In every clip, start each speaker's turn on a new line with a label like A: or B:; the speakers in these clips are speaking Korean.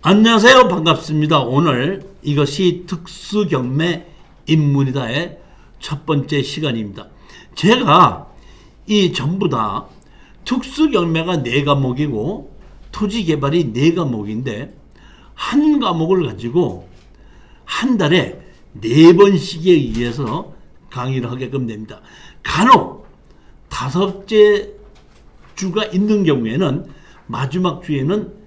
A: 안녕하세요. 반갑습니다. 오늘 이것이 특수경매 입문이다의 첫 번째 시간입니다. 제가 이 전부 다 특수경매가 4과목이고 토지개발이 4과목인데 한 과목을 가지고 한 달에 4번씩에 의해서 강의를 하게끔 됩니다. 간혹 5째 주가 있는 경우에는 마지막 주에는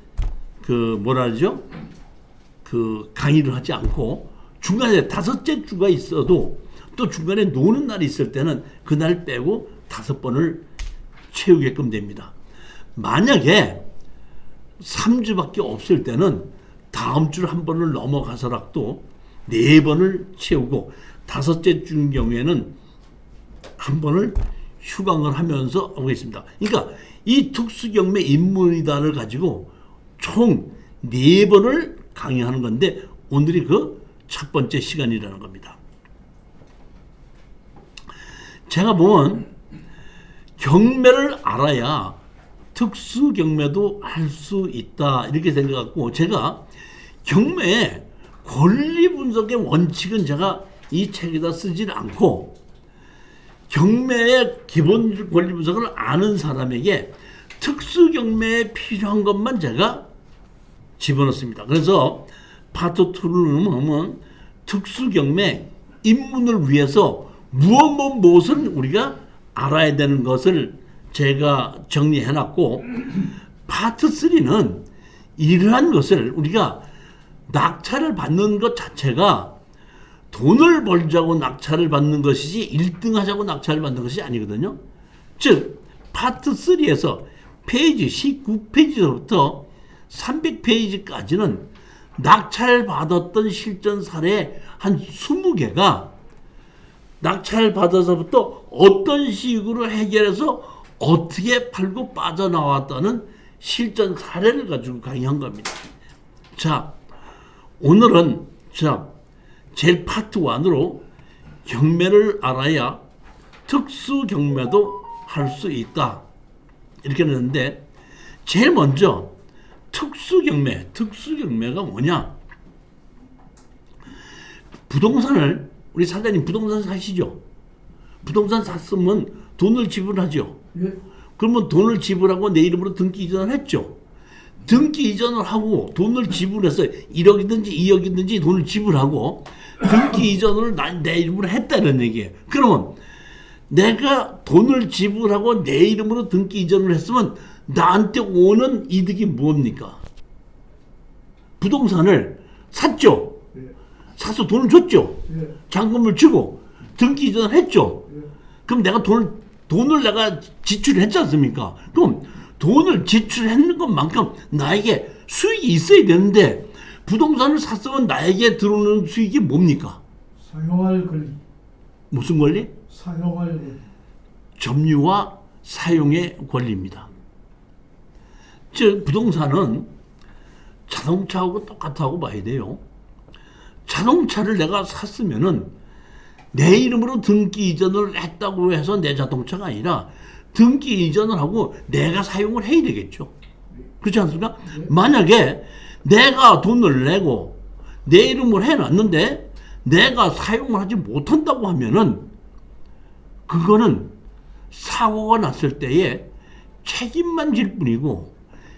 A: 강의를 하지 않고 중간에 5째 주가 있어도 또 중간에 노는 날이 있을 때는 그날 빼고 5번을 채우게끔 됩니다. 만약에 3주밖에 없을 때는 다음 주를 한 번을 넘어가서라도 4번을 채우고 5째 주인 경우에는 한 번을 휴강을 하면서 하겠습니다. 그러니까 이 특수경매 입문이다를 가지고 총 4번을 강의하는 건데 오늘이 그 첫 번째 시간이라는 겁니다. 제가 보면 경매를 알아야 특수경매도 할 수 있다 이렇게 생각하고 제가 경매의 권리 분석의 원칙은 제가 이 책에다 쓰지는 않고 경매의 기본 권리 분석을 아는 사람에게 특수경매에 필요한 것만 제가 집어넣습니다. 그래서 파트 2를 넣으면 특수경매 입문을 위해서 무엇을 우리가 알아야 되는 것을 제가 정리해놨고 파트 3는 이러한 것을 우리가 낙찰을 받는 것 자체가 돈을 벌자고 낙찰을 받는 것이지 1등 하자고 낙찰을 받는 것이 아니거든요. 즉 파트 3에서 페이지 19페이지부터 300페이지까지는 낙찰받았던 실전 사례 한 20개가 낙찰받아서부터 어떤 식으로 해결해서 어떻게 팔고 빠져나왔다는 실전 사례를 가지고 강의한 겁니다. 자, 오늘은 제일 파트 1으로 경매를 알아야 특수 경매도 할 수 있다. 이렇게 했는데 제일 먼저 특수경매가 뭐냐? 부동산을 우리 사장님 부동산 사시죠? 부동산 샀으면 돈을 지불하죠.
B: 예.
A: 그러면 돈을 지불하고 내 이름으로 등기 이전을 했죠. 등기 이전을 하고 돈을 지불해서 1억이든지 2억이든지 돈을 지불하고 등기 이전을 내 이름으로 했다는 얘기예요. 그러면 내가 돈을 지불하고 내 이름으로 등기 이전을 했으면 나한테 오는 이득이 뭡니까? 부동산을 샀죠.
B: 예.
A: 사서 돈을 줬죠.
B: 예.
A: 잔금을 주고 등기 이전을 했죠.
B: 예.
A: 그럼 내가 돈을 내가 지출을 했지 않습니까? 그럼 돈을 지출했는 것만큼 나에게 수익이 있어야 되는데 부동산을 샀으면 나에게 들어오는 수익이 뭡니까?
B: 사용할 권리.
A: 무슨 권리?
B: 사용할 권리.
A: 점유와 사용의 권리입니다. 즉 부동산은 자동차하고 똑같다고 봐야 돼요. 자동차를 내가 샀으면은 내 이름으로 등기 이전을 했다고 해서 내 자동차가 아니라 등기 이전을 하고 내가 사용을 해야 되겠죠. 그렇지 않습니까? 만약에 내가 돈을 내고 내 이름으로 해놨는데 내가 사용을 하지 못한다고 하면은 그거는 사고가 났을 때에 책임만 질 뿐이고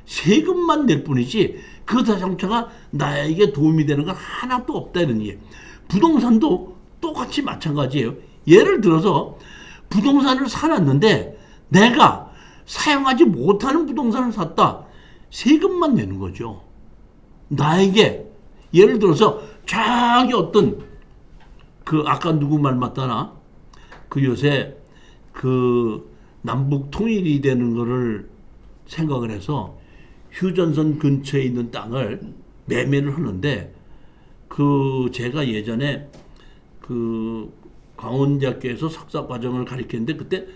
A: 세금만 낼 뿐이지 그 자동차가 나에게 도움이 되는 건 하나도 없다는 얘기예요. 부동산도 똑같이 마찬가지예요. 예를 들어서 부동산을 사놨는데 내가 사용하지 못하는 부동산을 샀다. 세금만 내는 거죠. 나에게 예를 들어서 저기 어떤 아까 누구 말 맞다나 요새 남북 통일이 되는 거를 생각을 해서 휴전선 근처에 있는 땅을 매매를 하는데 제가 예전에 강원대학교에서 석사 과정을 가르쳤는데 그때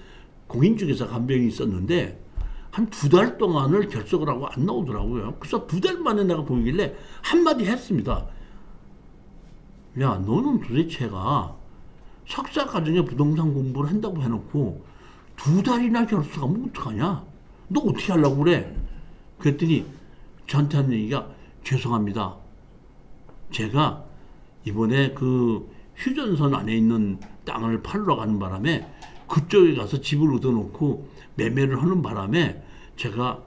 A: 공인중개사 간병이 있었는데 한 2달 동안을 결석을 하고 안 나오더라고요. 그래서 2달 만에 내가 보이길래 한마디 했습니다. 야, 너는 도대체가 석사 과정에 부동산 공부를 한다고 해놓고 2달이나 결석하면 어떡하냐? 너 어떻게 하려고 그래? 그랬더니 저한테 하는 얘기가 죄송합니다. 제가 이번에 그 휴전선 안에 있는 땅을 팔러 가는 바람에 그쪽에 가서 집을 얻어놓고 매매를 하는 바람에 제가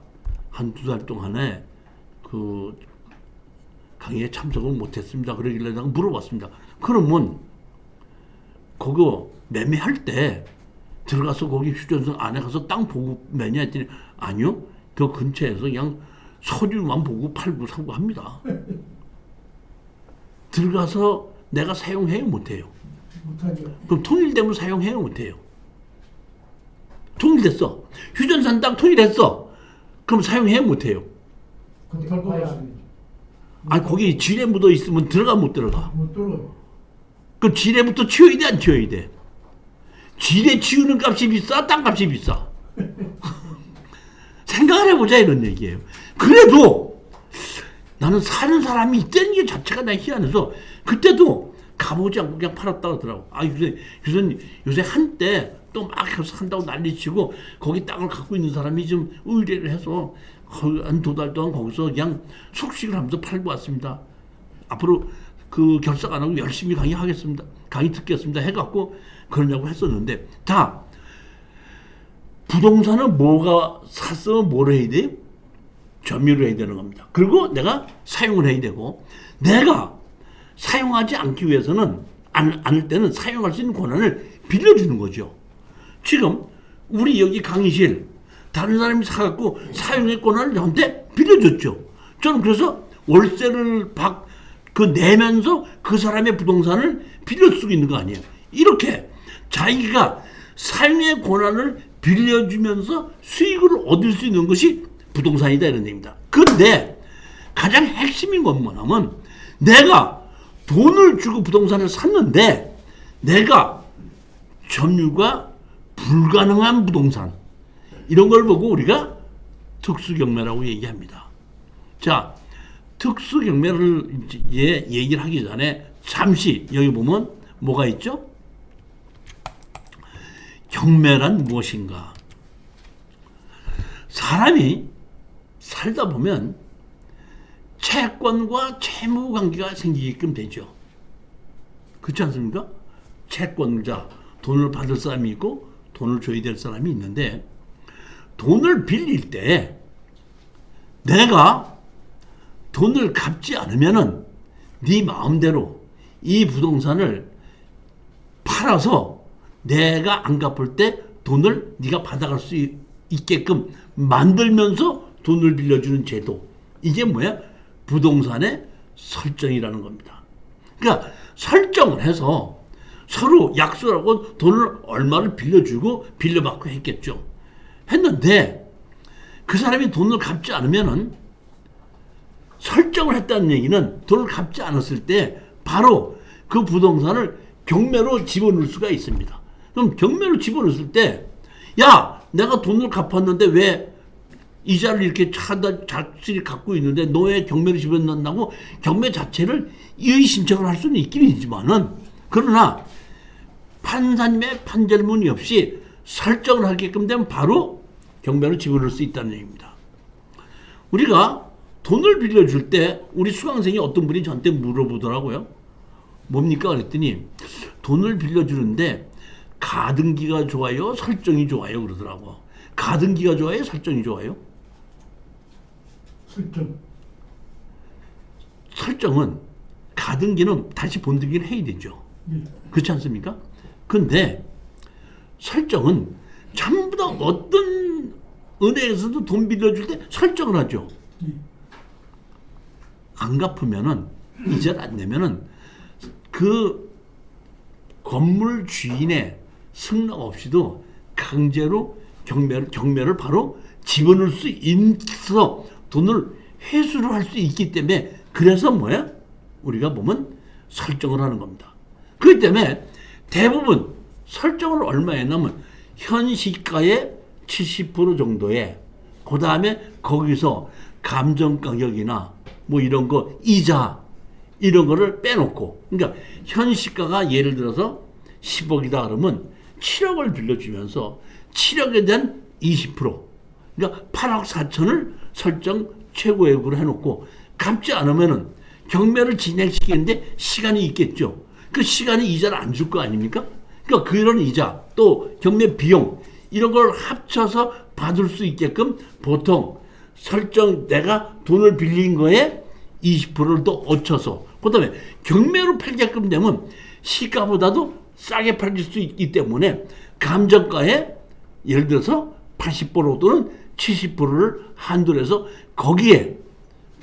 A: 한두 달 동안에 그 강의에 참석을 못했습니다. 그러길래 내가 물어봤습니다. 그러면 그거 매매할 때 들어가서 거기 휴전선 안에 가서 땅 보고 매냐 했더니 아니요. 그 근처에서 그냥 서류만 보고 팔고 사고 합니다. 들어가서 내가 사용해요 못해요?
B: 못하죠.
A: 그럼 통일되면 사용해요 못해요? 통일됐어. 휴전선 땅 통일했어. 그럼 사용해요 못해요?
B: 그때 봐야
A: 아니 거기 지뢰 묻어 있으면 들어가 못 들어가?
B: 못 들어요.
A: 그 지뢰부터 치워야 돼 안 치워야 돼? 지뢰 치우는 값이 비싸 땅값이 비싸? 생각을 해보자 이런 얘기예요. 그래도 나는 사는 사람이 있다는 게 자체가 나 희한해서 그때도 가보지 않고 그냥 팔았다 하더라고. 아 요새 한때 또 막 해서 산다고 난리치고 거기 땅을 갖고 있는 사람이 좀 의뢰를 해서 한 두 달 동안 거기서 그냥 숙식을 하면서 팔고 왔습니다. 앞으로 그 결석 안 하고 열심히 강의하겠습니다. 강의 듣겠습니다. 해갖고 그러냐고 했었는데 다 부동산은 뭐가 샀으면 뭘 해야 돼요? 점유를 해야 되는 겁니다. 그리고 내가 사용을 해야 되고 내가 사용하지 않기 위해서는 않을 때는 사용할 수 있는 권한을 빌려주는 거죠. 지금 우리 여기 강의실 다른 사람이 사갖고 사용의 권한을 저한테 빌려줬죠. 저는 그래서 월세를 내면서 그 사람의 부동산을 빌려 쓰고 있는 거 아니에요. 이렇게 자기가 사용의 권한을 빌려주면서 수익을 얻을 수 있는 것이 부동산이다 이런 얘기입니다. 그런데 가장 핵심인 건 뭐냐면 내가 돈을 주고 부동산을 샀는데 내가 점유가 불가능한 부동산 이런 걸 보고 우리가 특수경매라고 얘기합니다. 자, 특수경매를 얘기를 하기 전에 잠시 여기 보면 뭐가 있죠? 경매란 무엇인가? 사람이 살다 보면 채권과 채무 관계가 생기게끔 되죠. 그렇지 않습니까? 채권자, 돈을 받을 사람이 있고 돈을 줘야 될 사람이 있는데 돈을 빌릴 때 내가 돈을 갚지 않으면은 네 마음대로 이 부동산을 팔아서 내가 안 갚을 때 돈을 네가 받아갈 수 있게끔 만들면서 돈을 빌려주는 제도. 이게 뭐야? 부동산의 설정이라는 겁니다. 그러니까 설정을 해서 서로 약속하고 돈을 얼마를 빌려주고 빌려받고 했겠죠. 했는데 그 사람이 돈을 갚지 않으면은 설정을 했다는 얘기는 돈을 갚지 않았을 때 바로 그 부동산을 경매로 집어넣을 수가 있습니다. 그럼 경매로 집어넣었을 때 야, 내가 돈을 갚았는데 왜 이자를 이렇게 자질이 갖고 있는데 너 왜 경매로 집어넣는다고 경매 자체를 이의 신청을 할 수는 있긴 있지만은 그러나 판사님의 판결문이 없이 설정을 하게끔 되면 바로 경매로 집어넣을 수 있다는 얘기입니다. 우리가 돈을 빌려줄 때 우리 수강생이 어떤 분이 저한테 물어보더라고요. 뭡니까? 그랬더니 돈을 빌려주는데 가등기가 좋아요? 설정이 좋아요? 그러더라고. 가등기가 좋아요? 설정이 좋아요?
B: 설정.
A: 설정은 가등기는 다시 본등기를 해야 되죠.
B: 예.
A: 그렇지 않습니까? 근데 설정은 전부 다 어떤 은행에서도 돈 빌려줄 때 설정을 하죠.
B: 예.
A: 안 갚으면은 이자를 안 내면은 그 건물 주인의 승낙 없이도 강제로 경매를 바로 집어넣을 수 있어 돈을 회수를 할 수 있기 때문에 그래서 뭐야? 우리가 보면 설정을 하는 겁니다. 그렇기 때문에 대부분 설정을 얼마에 넣으면 현 시가의 70% 정도에 그 다음에 거기서 감정가격이나 뭐 이런 거 이자 이런 거를 빼놓고 그러니까 현 시가가 예를 들어서 10억이다 그러면 7억을 빌려주면서 7억에 대한 20% 그러니까 8억 4천을 설정 최고액으로 해놓고 갚지 않으면은 경매를 진행시키는데 시간이 있겠죠. 그 시간이 이자를 안 줄 거 아닙니까? 그러니까 그런 이자 또 경매 비용 이런 걸 합쳐서 받을 수 있게끔 보통 설정 내가 돈을 빌린 거에 20%를 더 얹혀서 그다음에 경매로 팔게끔 되면 시가보다도 싸게 팔릴 수 있기 때문에 감정가에 예를 들어서 80% 또는 70%를 한도로 해서 거기에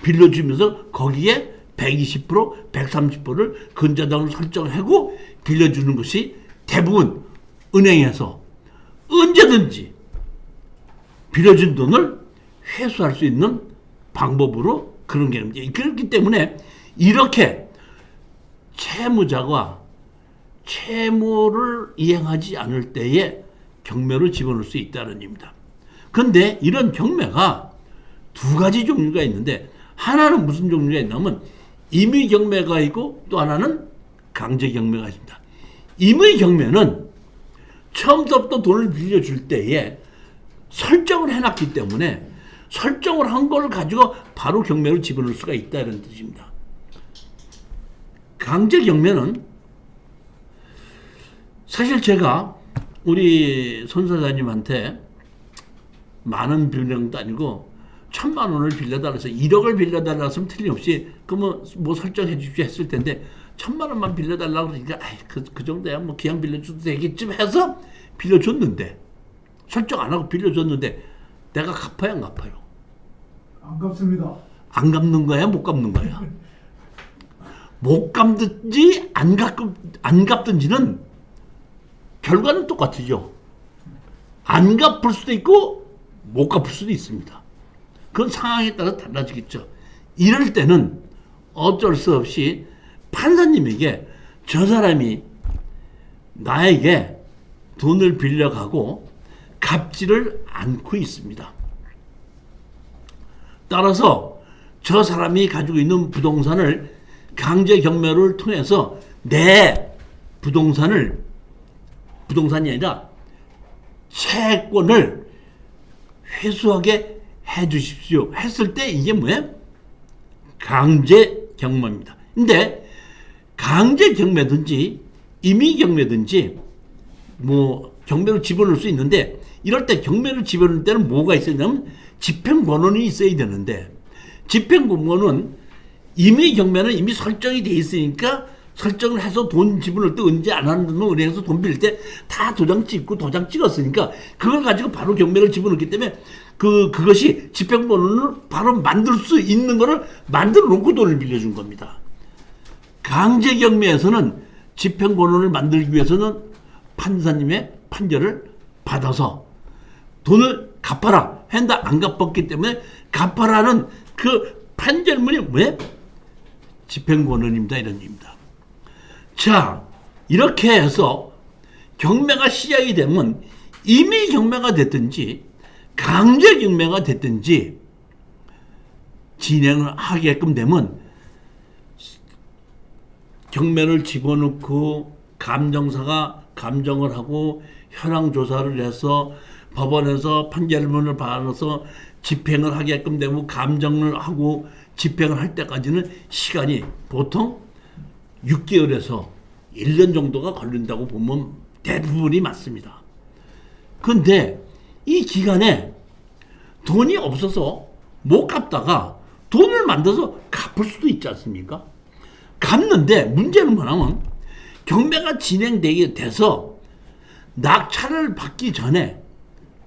A: 빌려주면서 거기에 120%, 130%를 근저당으로 설정하고 빌려주는 것이 대부분 은행에서 언제든지 빌려준 돈을 회수할 수 있는 방법으로 그런 게 그렇기 때문에 이렇게 채무자가 채무를 이행하지 않을 때에 경매로 집어넣을 수 있다는 얘기입니다. 그런데 이런 경매가 두 가지 종류가 있는데 하나는 무슨 종류가 있냐면 임의 경매가 있고 또 하나는 강제 경매가 있습니다. 임의 경매는 처음부터 돈을 빌려줄 때에 설정을 해놨기 때문에 설정을 한 걸 가지고 바로 경매로 집어넣을 수가 있다는 뜻입니다. 강제 경매는 사실 제가 우리 손사장님한테 많은 빌려는 것도 아니고 1,000만 원을 빌려달라 해서 1억을 빌려달라 했으면 틀림없이 그러면 뭐 설정해 주십시오 했을 텐데 1,000만 원만 빌려달라고 그러니까 그 정도야 뭐 그냥 빌려줘도 되겠지 해서 빌려줬는데 설정 안 하고 빌려줬는데 내가 갚아야 안 갚아요?
B: 안 갚습니다.
A: 안 갚는 거야 못 갚는 거야? 못 갚든지 안 갚든지는 결과는 똑같죠. 안 갚을 수도 있고 못 갚을 수도 있습니다. 그건 상황에 따라 달라지겠죠. 이럴 때는 어쩔 수 없이 판사님에게 저 사람이 나에게 돈을 빌려가고 갚지를 않고 있습니다. 따라서 저 사람이 가지고 있는 부동산을 강제 경매를 통해서 내 부동산이 아니라 채권을 회수하게 해 주십시오 했을 때 이게 뭐예요? 강제 경매입니다. 근데 강제 경매든지 임의 경매든지 뭐 경매로 집어넣을 수 있는데 이럴 때 경매로 집어넣을 때는 뭐가 있었냐면 집행권원이 있어야 되는데 집행권원은 임의 경매는 이미 설정이 돼 있으니까 설정을 해서 돈 집어넣을 때 언제 안 하는 은행에서 돈 빌릴 때 다 도장 찍고 도장 찍었으니까 그걸 가지고 바로 경매를 집어넣기 때문에 그것이 집행권원을 바로 만들 수 있는 거를 만들어 놓고 돈을 빌려준 겁니다. 강제 경매에서는 집행권원을 만들기 위해서는 판사님의 판결을 받아서 돈을 갚아라 했는데 안 갚았기 때문에 갚아라는 그 판결문이 왜? 집행권원입니다. 이런 얘기입니다. 자, 이렇게 해서 경매가 시작이 되면 임의 경매가 됐든지 강제 경매가 됐든지 진행을 하게끔 되면 경매를 집어넣고 감정사가 감정을 하고 현황 조사를 해서 법원에서 판결문을 받아서 집행을 하게끔 되고 감정을 하고 집행을 할 때까지는 시간이 보통 6개월에서 1년 정도가 걸린다고 보면 대부분이 맞습니다. 그런데 이 기간에 돈이 없어서 못 갚다가 돈을 만들어서 갚을 수도 있지 않습니까? 갚는데 문제는 뭐냐면 경매가 진행되게 돼서 낙찰을 받기 전에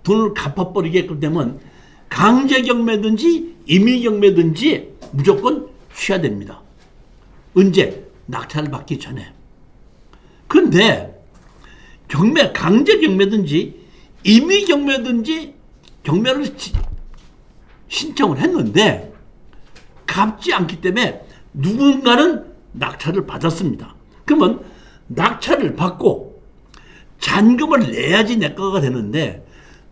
A: 돈을 갚아버리게끔 되면 강제 경매든지 임의 경매든지 무조건 취해야 됩니다. 언제? 낙찰을 받기 전에. 근데 강제 경매든지 임의 경매든지 경매를 신청을 했는데 갚지 않기 때문에 누군가는 낙찰을 받았습니다. 그러면 낙찰을 받고 잔금을 내야지 내 거가 되는데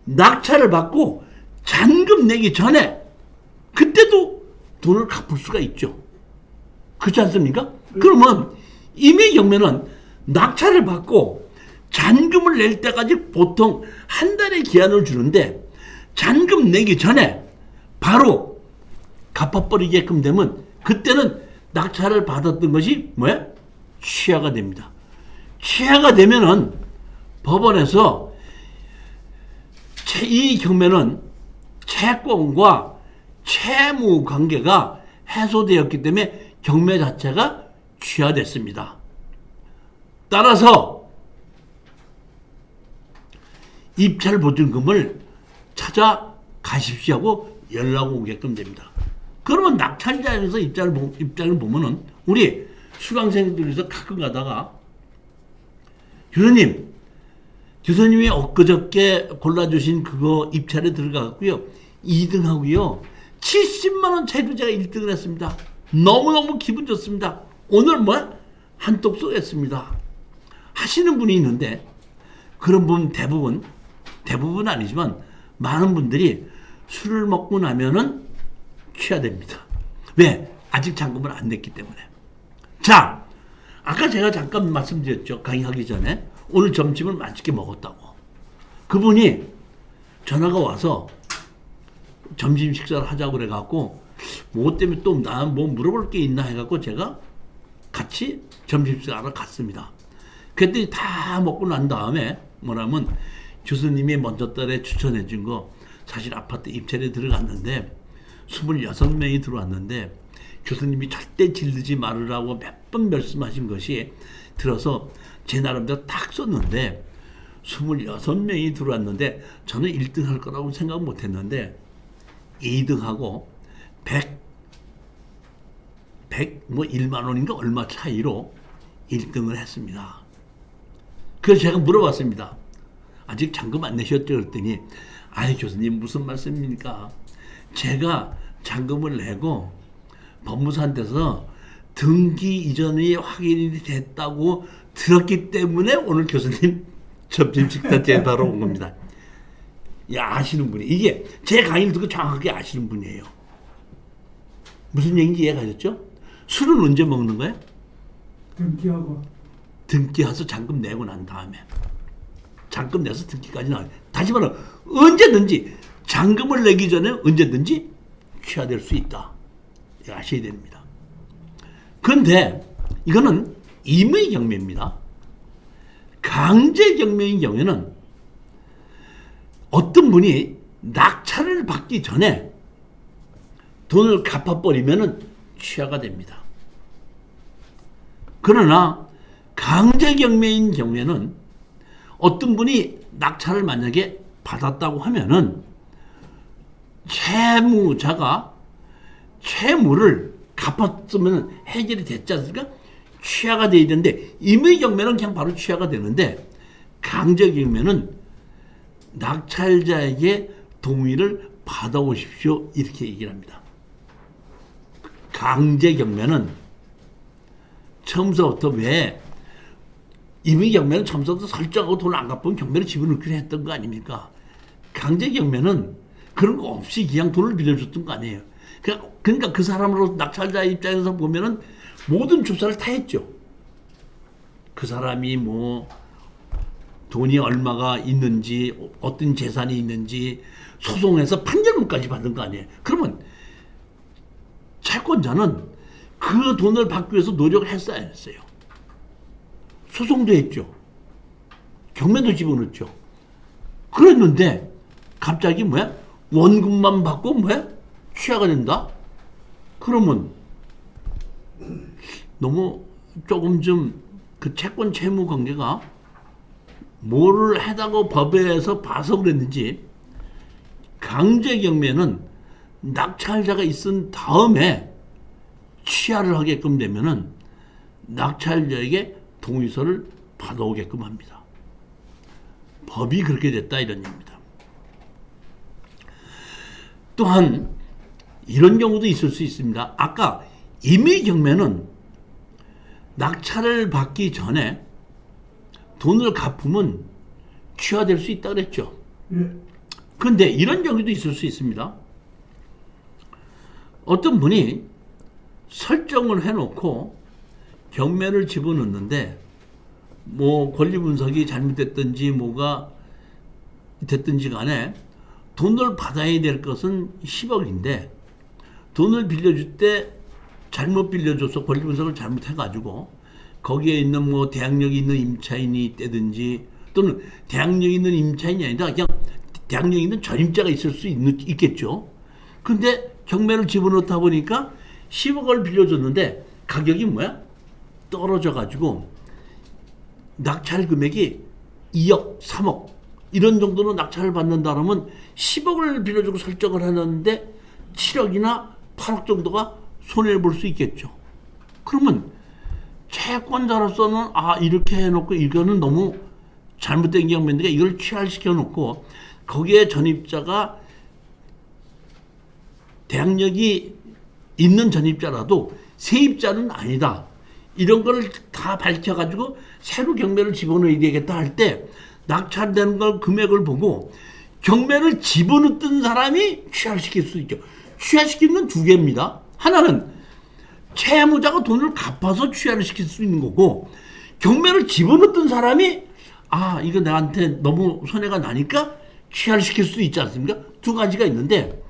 A: 낙찰을 받고 잔금 내기 전에 그때도 돈을 갚을 수가 있죠. 그렇지 않습니까? 그러면 임의 경매는 낙찰을 받고 잔금을 낼 때까지 보통 한 달의 기한을 주는데 잔금 내기 전에 바로 갚아버리게끔 되면 그때는 낙찰을 받았던 것이 뭐야? 취하가 됩니다. 취하가 되면은 법원에서 이 경매는 채권과 채무 관계가 해소되었기 때문에 경매 자체가 취하됐습니다. 따라서 입찰 보증금을 찾아가십시오 하고 연락 오게끔 됩니다. 그러면 낙찰자에서 입장을 보면은 우리 수강생들에서 가끔 가다가 교수님이 엊그저께 골라주신 그거 입찰에 들어갔고요. 2등하고요. 70만 원 차이로 제가 1등을 했습니다. 너무너무 기분 좋습니다. 오늘 한턱 쏘겠습니다. 하시는 분이 있는데 그런 분 대부분 아니지만 많은 분들이 술을 먹고 나면은 취하됩니다. 왜? 아직 잔금을 안 냈기 때문에. 자, 아까 제가 잠깐 말씀드렸죠. 강의하기 전에 오늘 점심을 맛있게 먹었다고. 그분이 전화가 와서 점심 식사를 하자고 그래갖고 뭐 때문에 또 나 뭐 물어볼 게 있나 해갖고 제가 같이 점심 식사하러 갔습니다. 그랬더니 다 먹고 난 다음에 뭐냐면 교수님이 먼저 달에 추천해 준 거 사실 아파트 입찰에 들어갔는데 26명이 들어왔는데 교수님이 절대 질르지 말으라고 몇 번 말씀하신 것이 들어서 제 나름대로 딱 썼는데 26명이 들어왔는데 저는 1등 할 거라고 생각 못 했는데 2등하고 100 원인가 얼마 차이로 1등을 했습니다. 그래서 제가 물어봤습니다. 아직 잔금 안 내셨죠? 그랬더니 아이 교수님 무슨 말씀입니까? 제가 잔금을 내고 법무사한테서 등기 이전이 확인이 됐다고 들었기 때문에 오늘 교수님 점심 식사 제대로 온 겁니다. 야, 아시는 분이 이게 제 강의를 듣고 정확하게 아시는 분이에요. 무슨 얘기인지 이해가셨죠? 술은 언제 먹는 거예요? 등기해서 잔금 내고 난 다음에 잔금 내서 등기까지 나와요. 다시 말하면 언제든지 잔금을 내기 전에 언제든지 취하될 수 있다. 아셔야 됩니다. 그런데 이거는 임의 경매입니다. 강제 경매인 경우에는 어떤 분이 낙찰을 받기 전에 돈을 갚아버리면 취하가 됩니다. 그러나 강제 경매인 경우에는 어떤 분이 낙찰을 만약에 받았다고 하면은 채무자가 채무를 갚았으면 해결이 됐지 않습니까? 취하가 돼야 되는데 임의 경매는 그냥 바로 취하가 되는데 강제 경매는 낙찰자에게 동의를 받아오십시오 이렇게 얘기를 합니다. 강제 경매는 처음서부터 왜 임의 경매는 처음서부터 설정하고 돈을 안 갚으면 경매를 집어넣기로 했던 거 아닙니까? 강제 경매는 그런 거 없이 그냥 돈을 빌려줬던 거 아니에요. 그러니까 그 사람으로 낙찰자 입장에서 보면은 모든 조사를 다 했죠. 그 사람이 뭐 돈이 얼마가 있는지 어떤 재산이 있는지 소송해서 판결문까지 받은 거 아니에요. 그러면 채권자는 그 돈을 받기 위해서 노력을 했어야 했어요. 소송도 했죠. 경매도 집어넣었죠. 그랬는데 갑자기 원금만 받고 취하가 된다? 그러면 너무 조금 좀 그 채권 채무 관계가 뭐를 해다고 법에서 봐서 그랬는지 강제 경매는 낙찰자가 있은 다음에 취하를 하게끔 되면은 낙찰자에게 동의서를 받아오게끔 합니다. 법이 그렇게 됐다 이런 얘기입니다. 또한 이런 경우도 있을 수 있습니다. 아까 임의 경매는 낙찰을 받기 전에 돈을 갚으면 취하될 수 있다고 그랬죠. 그런데 이런 경우도 있을 수 있습니다. 어떤 분이 설정을 해놓고 경매를 집어넣는데 뭐 권리 분석이 잘못됐든지 뭐가 됐든지 간에 돈을 받아야 될 것은 10억인데 돈을 빌려줄 때 잘못 빌려줘서 권리 분석을 잘못해가지고 거기에 있는 뭐 대항력이 있는 임차인이 있다든지 또는 대항력이 있는 임차인이 아니라 그냥 대항력이 있는 전입자가 있을 수 있겠죠. 근데 경매를 집어넣다 보니까 10억을 빌려줬는데 가격이 뭐야? 떨어져가지고 낙찰 금액이 2억, 3억 이런 정도로 낙찰을 받는다 그러면 10억을 빌려주고 설정을 하는데 7억이나 8억 정도가 손해를 볼 수 있겠죠. 그러면 채권자로서는 이렇게 해놓고 이거는 너무 잘못된 경매인데 이걸 취하시켜 놓고 거기에 전입자가 대항력이 있는 전입자라도 세입자는 아니다. 이런 걸 다 밝혀가지고 새로 경매를 집어넣어야 되겠다 할 때 낙찰되는 걸 금액을 보고 경매를 집어넣던 사람이 취하시킬 수 있죠. 취하시키는 건 두 개입니다. 하나는 채무자가 돈을 갚아서 취하를 시킬 수 있는 거고 경매를 집어넣던 사람이 이거 나한테 너무 손해가 나니까 취하를 시킬 수 있지 않습니까? 두 가지가 있는데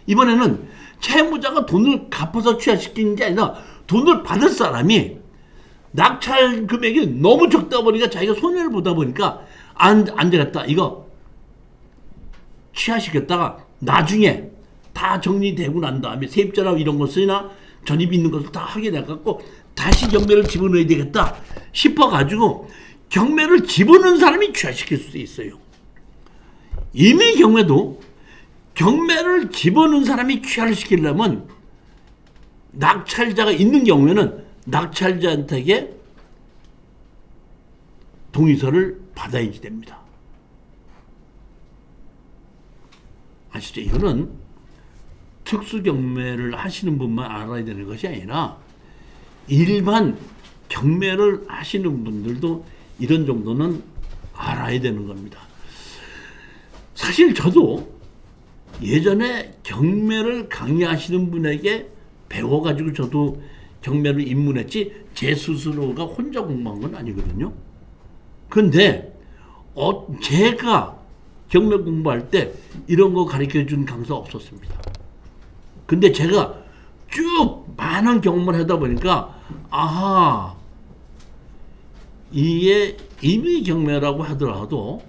A: 이번에는 채무자가 돈을 갚아서 취하시키는 게 아니라 돈을 받을 사람이 낙찰 금액이 너무 적다 보니까 자기가 손해를 보다 보니까 안 되겠다. 이거 취하시켰다가 나중에 다 정리되고 난 다음에 세입자나 이런 것이나 전입이 있는 것을 다 확인해갖고 다시 경매를 집어넣어야 되겠다 싶어가지고 경매를 집어넣은 사람이 취하시킬 수도 있어요. 이미 경매도 경매를 집어넣은 사람이 취하를 시키려면 낙찰자가 있는 경우에는 낙찰자한테 동의서를 받아야지 됩니다. 아시죠? 이거는 특수경매를 하시는 분만 알아야 되는 것이 아니라 일반 경매를 하시는 분들도 이런 정도는 알아야 되는 겁니다. 사실 저도 예전에 경매를 강의하시는 분에게 배워가지고 저도 경매를 입문했지 제 스스로가 혼자 공부한 건 아니거든요. 근데 제가 경매 공부할 때 이런 거 가르쳐준 강사 없었습니다. 근데 제가 쭉 많은 경험을 하다 보니까 이게 임의 경매라고 하더라도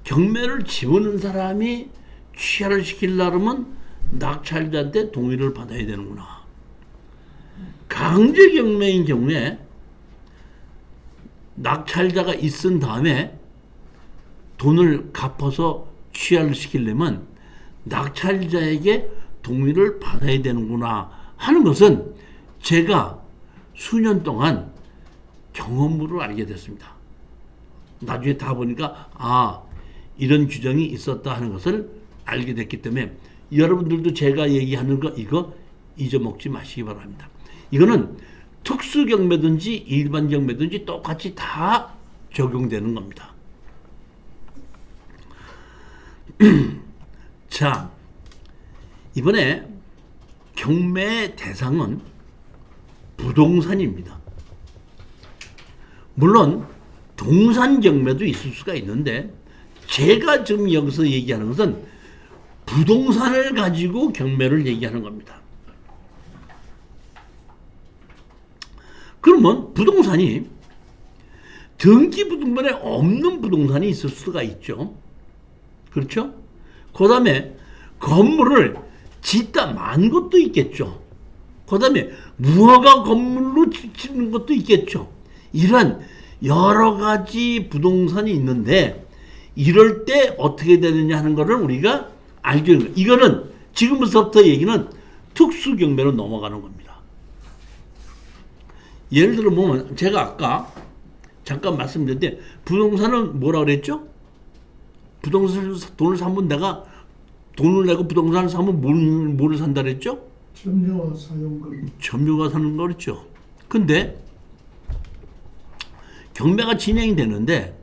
A: 경매를 집어넣은 사람이 취하를 시키려면 낙찰자한테 동의를 받아야 되는구나. 강제 경매인 경우에 낙찰자가 있은 다음에 돈을 갚아서 취하를 시키려면 낙찰자에게 동의를 받아야 되는구나 하는 것은 제가 수년 동안 경험으로 알게 됐습니다. 나중에 다 보니까 이런 규정이 있었다 하는 것을 알게 됐기 때문에 여러분들도 제가 얘기하는 거 이거 잊어먹지 마시기 바랍니다. 이거는 특수경매든지 일반 경매든지 똑같이 다 적용되는 겁니다. 자, 이번에 경매 대상은 부동산입니다. 물론 동산 경매도 있을 수가 있는데 제가 지금 여기서 얘기하는 것은 부동산을 가지고 경매를 얘기하는 겁니다. 그러면 부동산이 등기부등본에 없는 부동산이 있을 수가 있죠. 그렇죠? 그 다음에 건물을 짓다 만 것도 있겠죠. 그 다음에 무허가 건물로 짓는 것도 있겠죠. 이런 여러 가지 부동산이 있는데 이럴 때 어떻게 되느냐 하는 것을 우리가 알게 되는 거예요. 이거는 지금부터 얘기는 특수경매로 넘어가는 겁니다. 예를 들어 보면 제가 아까 잠깐 말씀드렸는데 부동산은 뭐라 그랬죠? 부동산을 돈을 사면 내가 돈을 내고 부동산을 사면 뭐를 산다 그랬죠?
B: 점유와 사용권.
A: 점유가 사는 거 그렇죠. 근데 경매가 진행이 되는데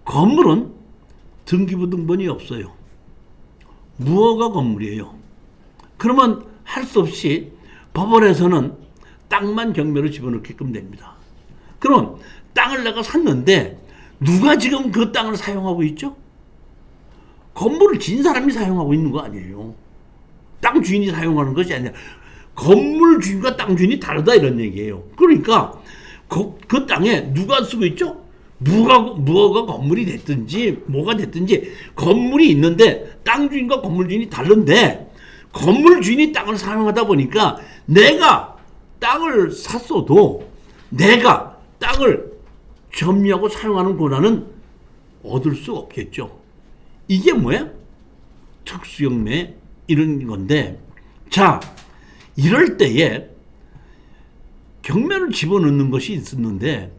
A: 건물은 등기부등본이 없어요. 무허가 건물이에요. 그러면 할 수 없이 법원에서는 땅만 경매로 집어넣게끔 됩니다. 그럼 땅을 내가 샀는데 누가 지금 그 땅을 사용하고 있죠? 건물을 지은 사람이 사용하고 있는 거 아니에요. 땅 주인이 사용하는 것이 아니라 건물 주인과 땅 주인이 다르다 이런 얘기예요. 그러니까 그 땅에 누가 쓰고 있죠? 뭐가 건물이 됐든지 뭐가 됐든지 건물이 있는데 땅 주인과 건물 주인이 다른데 건물 주인이 땅을 사용하다 보니까 내가 땅을 샀어도 내가 땅을 점유하고 사용하는 권한은 얻을 수 없겠죠. 이게 뭐야? 특수경매 이런 건데, 자, 이럴 때에 경매를 집어넣는 것이 있었는데,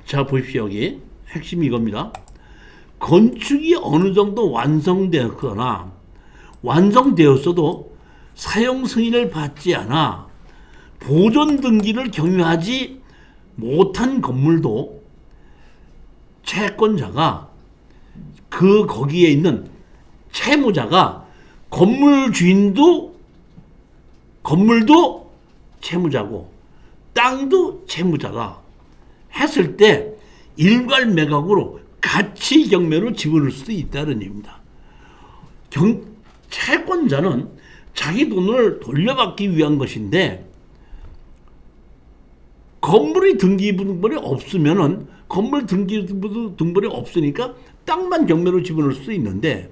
A: 자 보십시오. 여기 핵심이 이겁니다. 건축이 어느 정도 완성되었거나 완성되었어도 사용 승인을 받지 않아 보존 등기를 경유하지 못한 건물도 채권자가 거기에 있는 채무자가 건물도 채무자고 땅도 채무자다 했을 때 일괄 매각으로 같이 경매로 집어넣을 수도 있다는 얘기입니다. 채권자는 자기 돈을 돌려받기 위한 것인데 건물의 등기부등본이 없으면은 건물 등기부등본이 없으니까 땅만 경매로 집어넣을 수 있는데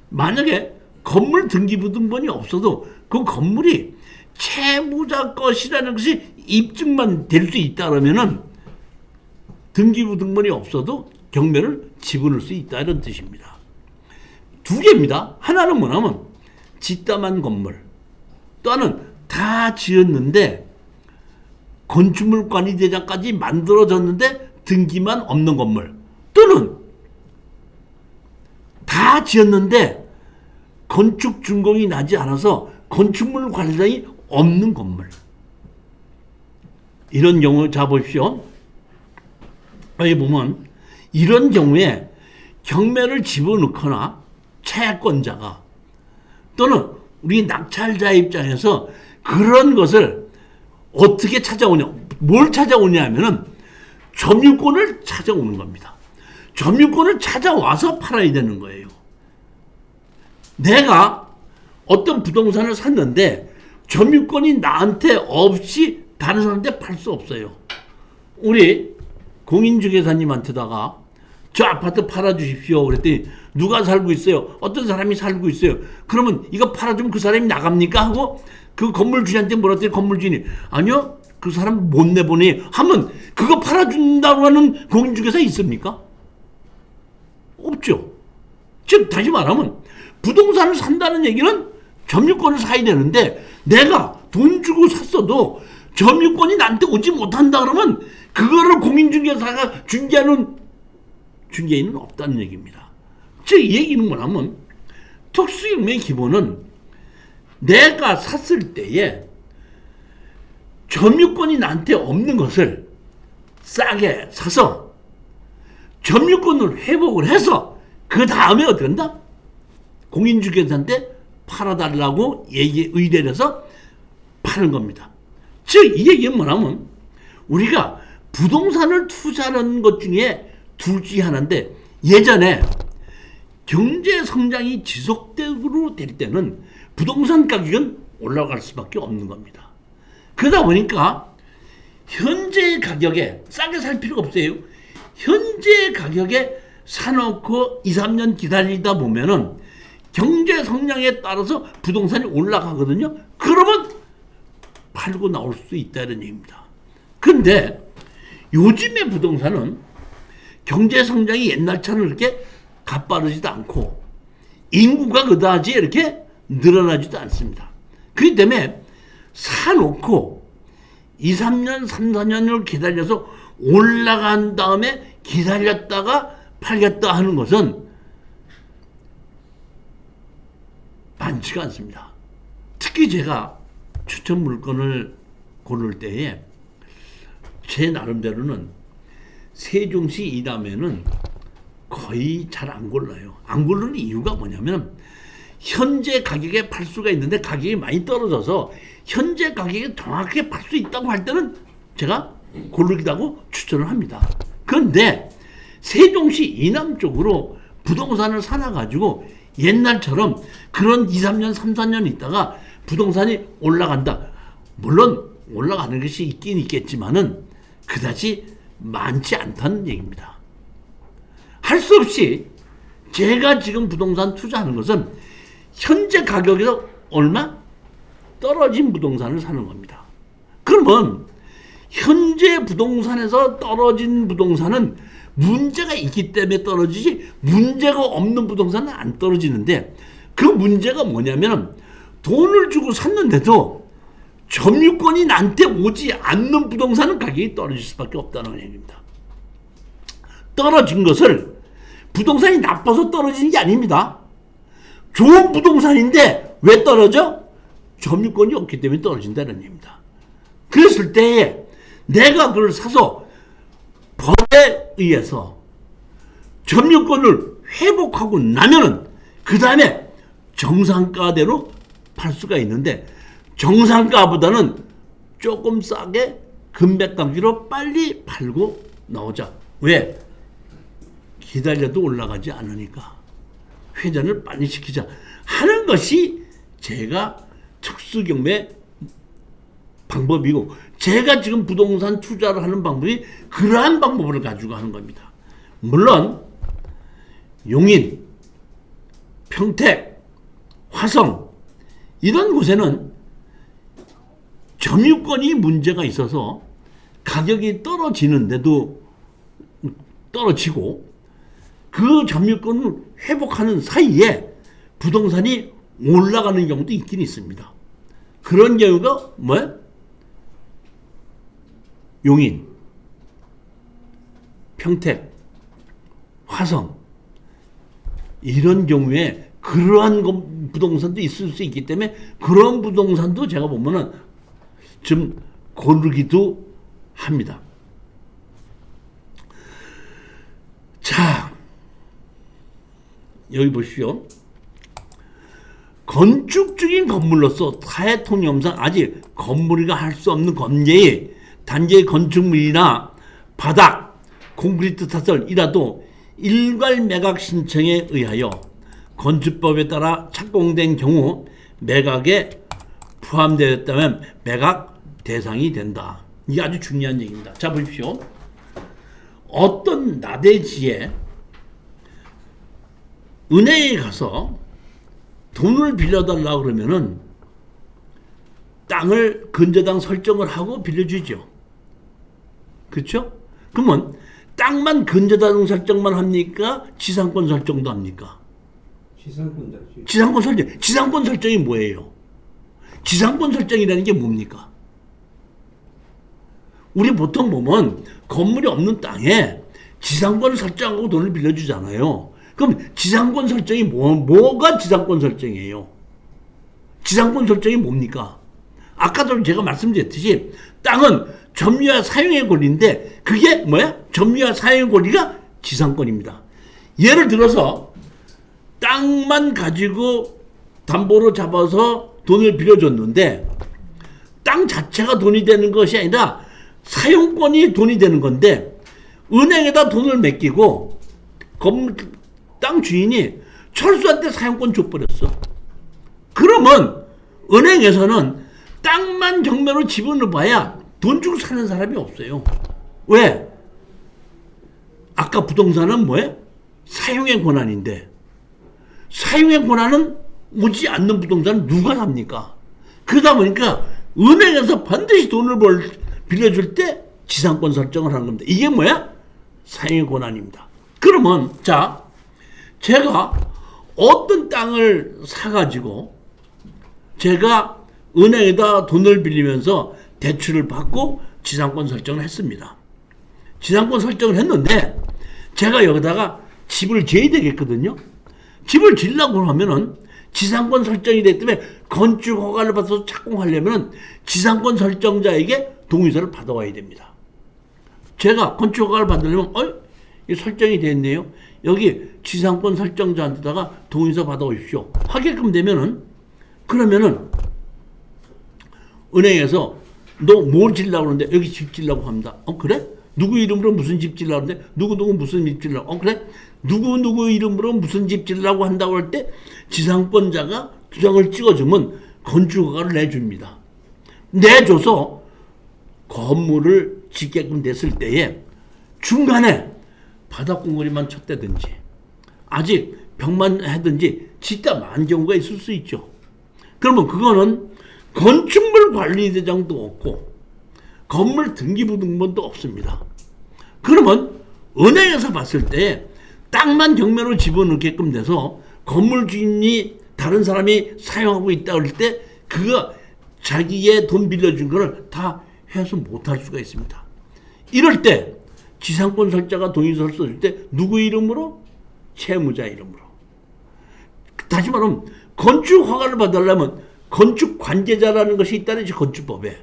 A: 만약에 건물 등기부등본이 없어도 그 건물이 채무자 것이라는 것이 입증만 될 수 있다 그러면은 등기부등본이 없어도 경매를 집어넣을 수 있다 이런 뜻입니다. 두 개입니다. 하나는 뭐냐면 짓담한 건물, 또 하나는 다 지었는데 건축물 관리대장까지 만들어졌는데 등기만 없는 건물, 또는 다 지었는데 건축 준공이 나지 않아서 건축물 관리장이 없는 건물. 이런 경우 자 보십시오. 여기 보면 이런 경우에 경매를 집어넣거나 채권자가 또는 우리 낙찰자 입장에서 그런 것을 어떻게 찾아오냐, 뭘 찾아오냐 하면은 점유권을 찾아오는 겁니다. 점유권을 찾아와서 팔아야 되는 거예요. 내가 어떤 부동산을 샀는데 점유권이 나한테 없이 다른 사람한테 팔 수 없어요. 우리 공인중개사님한테다가 저 아파트 팔아주십시오 그랬더니 누가 살고 있어요? 어떤 사람이 살고 있어요. 그러면 이거 팔아주면 그 사람이 나갑니까? 하고 그 건물주인한테 뭐라 했더니 건물주인이 아니요 그 사람 못 내보내 하면 그거 팔아준다고 하는 공인중개사 있습니까? 없죠. 즉 다시 말하면 부동산을 산다는 얘기는 점유권을 사야 되는데 내가 돈 주고 샀어도 점유권이 나한테 오지 못한다 그러면 그거를 공인중개사가 중개하는 중개인은 없다는 얘기입니다. 즉 이 얘기는 뭐냐면 특수경매의 기본은 내가 샀을 때에 점유권이 나한테 없는 것을 싸게 사서 점유권을 회복을 해서 그 다음에 어떻게 한다? 공인중개사한테 팔아달라고 의뢰를 해서 파는 겁니다. 즉 이 얘기는 뭐냐면 우리가 부동산을 투자하는 것 중에 둘 중에 하나인데 예전에 경제 성장이 지속적으로 될 때는 부동산 가격은 올라갈 수밖에 없는 겁니다. 그러다 보니까 현재 가격에 싸게 살 필요가 없어요. 현재 가격에 사놓고 2, 3년 기다리다 보면은 경제 성장에 따라서 부동산이 올라가거든요. 그러면 팔고 나올 수 있다는 얘기입니다. 근데 요즘의 부동산은 경제 성장이 옛날처럼 이렇게 가빠르지도 않고 인구가 그다지 이렇게 늘어나지도 않습니다. 그렇기 때문에 사놓고 2, 3년, 3, 4년을 기다려서 올라간 다음에 기다렸다가 팔겠다 하는 것은 많지가 않습니다. 특히 제가 추천 물건을 고를 때에 제 나름대로는 세종시 이남에는 거의 잘 안 골라요. 안 고르는 이유가 뭐냐면 현재 가격에 팔 수가 있는데 가격이 많이 떨어져서 현재 가격에 정확하게 팔 수 있다고 할 때는 제가 고르기도 하고 추천을 합니다. 그런데 세종시 이남 쪽으로 부동산을 사놔가지고 옛날처럼 그런 2, 3년, 3, 4년 있다가 부동산이 올라간다. 물론 올라가는 것이 있긴 있겠지만은 그다지 많지 않다는 얘기입니다. 할 수 없이 제가 지금 부동산 투자하는 것은 현재 가격에서 얼마 떨어진 부동산을 사는 겁니다. 그러면 현재 부동산에서 떨어진 부동산은 문제가 있기 때문에 떨어지지 문제가 없는 부동산은 안 떨어지는데, 그 문제가 뭐냐면 돈을 주고 샀는데도 점유권이 나한테 오지 않는 부동산은 가격이 떨어질 수밖에 없다는 얘기입니다. 떨어진 것을 부동산이 나빠서 떨어지는 게 아닙니다. 좋은 부동산인데 왜 떨어져? 점유권이 없기 때문에 떨어진다는 얘기입니다. 그랬을 때 내가 그걸 사서 법에 의해서 점유권을 회복하고 나면은 그 다음에 정상가대로 팔 수가 있는데, 정상가보다는 조금 싸게 금백강기로 빨리 팔고 나오자. 왜? 기다려도 올라가지 않으니까 회전을 빨리 시키자 하는 것이 제가 특수경매 방법이고, 제가 지금 부동산 투자를 하는 방법이 그러한 방법을 가지고 하는 겁니다. 물론 용인, 평택, 화성 이런 곳에는 점유권이 문제가 있어서 가격이 떨어지는데도 떨어지고, 그 점유권을 회복하는 사이에 부동산이 올라가는 경우도 있긴 있습니다. 그런 경우가 뭐야? 용인, 평택, 화성 이런 경우에 그러한 부동산도 있을 수 있기 때문에 그런 부동산도 제가 보면은 좀 고르기도 합니다. 자, 여기 보시오. 건축 중인 건물로서 타해 통념상 아직 건물이가 할 수 없는 건재의 단지의 건축물이나 바닥, 콘크리트 타설이라도 일괄 매각 신청에 의하여 건축법에 따라 착공된 경우 매각에 포함되었다면 매각 대상이 된다. 이게 아주 중요한 얘기입니다. 자, 보십시오. 어떤 나대지에 은행에 가서 돈을 빌려달라고 그러면은 땅을 근저당 설정을 하고 빌려주죠. 그렇죠? 그러면 땅만 근저당 설정만 합니까? 지상권 설정도 합니까? 지상권 설정. 지상권 설정이 뭐예요? 지상권 설정이라는 게 뭡니까? 우리 보통 보면 건물이 없는 땅에 지상권을 설정하고 돈을 빌려주잖아요. 그럼 지상권 설정이 뭐가 지상권 설정이에요? 지상권 설정이 뭡니까? 아까도 제가 말씀드렸듯이 땅은 점유와 사용의 권리인데 그게 뭐야? 점유와 사용의 권리가 지상권입니다. 예를 들어서 땅만 가지고 담보로 잡아서 돈을 빌려줬는데 땅 자체가 돈이 되는 것이 아니라 사용권이 돈이 되는 건데 은행에다 돈을 맡기고 땅 주인이 철수한테 사용권 줘버렸어. 그러면 은행에서는 땅만 정면으로 집어넣어봐야 돈 주고 사는 사람이 없어요. 왜? 아까 부동산은 뭐예요? 사용의 권한인데 사용의 권한은 오지 않는 부동산은 누가 삽니까? 그러다 보니까 은행에서 반드시 돈을 빌려줄 때 지상권 설정을 하는 겁니다. 이게 뭐야? 사용의 권한입니다. 그러면 자, 제가 어떤 땅을 사가지고 제가 은행에다 돈을 빌리면서 대출을 받고 지상권 설정을 했습니다. 지상권 설정을 했는데 제가 여기다가 집을 지어야 되겠거든요. 집을 지으려고 하면은 지상권 설정이 됐기 때문에 건축 허가를 받아서 착공하려면 지상권 설정자에게 동의서를 받아와야 됩니다. 제가 건축 허가를 받으려면 이 설정이 됐네요. 여기 지상권 설정자한테다가 동의서 받아오십시오. 하게끔 되면은 그러면은 은행에서 너 뭘 지으려고 하는데 여기 집 지으려고 합니다. 그래? 누구 이름으로 무슨 집 지으려고 하는데 누구 무슨 집 지으려고 그래? 누구 이름으로 무슨 집 지으려고 한다고 할 때 지상권자가 도장을 찍어주면 건축허가를 내줍니다. 내줘서 건물을 짓게끔 됐을 때에 중간에 바닥공거리만 쳤다든지 아직 벽만 하든지 짓다 만 경우가 있을 수 있죠. 그러면 그거는 건축물 관리대장도 없고 건물 등기부등본도 없습니다. 그러면 은행에서 봤을 때 땅만 경매로 집어넣게끔 돼서 건물 주인이 다른 사람이 사용하고 있다 할 때 그거 자기의 돈 빌려준 거를 다 해서 못할 수가 있습니다. 이럴 때 지상권 설자가 동의서를 써줄 때 누구 이름으로? 채무자 이름으로. 다시 말하면 건축 허가를 받으려면 건축 관계자라는 것이 있다는 건축법에.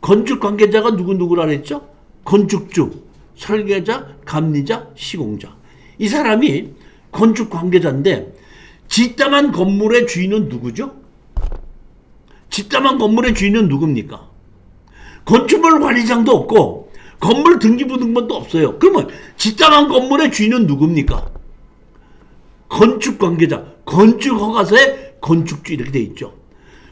A: 건축 관계자가 누구누구라 그랬죠? 건축주, 설계자, 감리자, 시공자. 이 사람이 건축 관계자인데 짓담한 건물의 주인은 누구죠? 짓담한 건물의 주인은 누굽니까? 건축물 관리장도 없고 건물 등기부등본도 없어요. 그러면 짓담한 건물의 주인은 누굽니까? 건축 관계자, 건축 허가서에 건축주 이렇게 돼 있죠.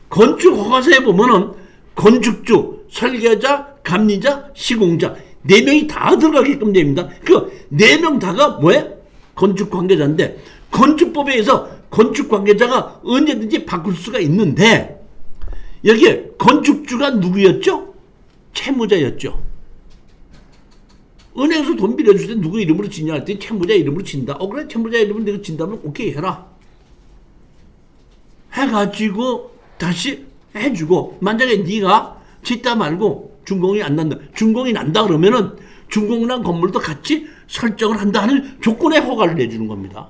A: 건축 허가서에 보면은 건축주, 설계자, 감리자, 시공자 4명이 다 들어가게끔 됩니다. 그 4명 다가 뭐예요? 건축 관계자인데 건축법에 의해서 건축 관계자가 언제든지 바꿀 수가 있는데 여기에 건축주가 누구였죠? 채무자였죠. 은행에서 돈 빌려줄 때 누구 이름으로 짓냐 할 때 채무자 이름으로 진다. 그래 채무자 이름으로 내가 진다면 오케이 해라. 해가지고 다시 해주고 만약에 네가 짓다 말고 준공이 안 난다. 준공이 난다 그러면은 준공난 건물도 같이 설정을 한다 하는 조건의 허가를 내주는 겁니다.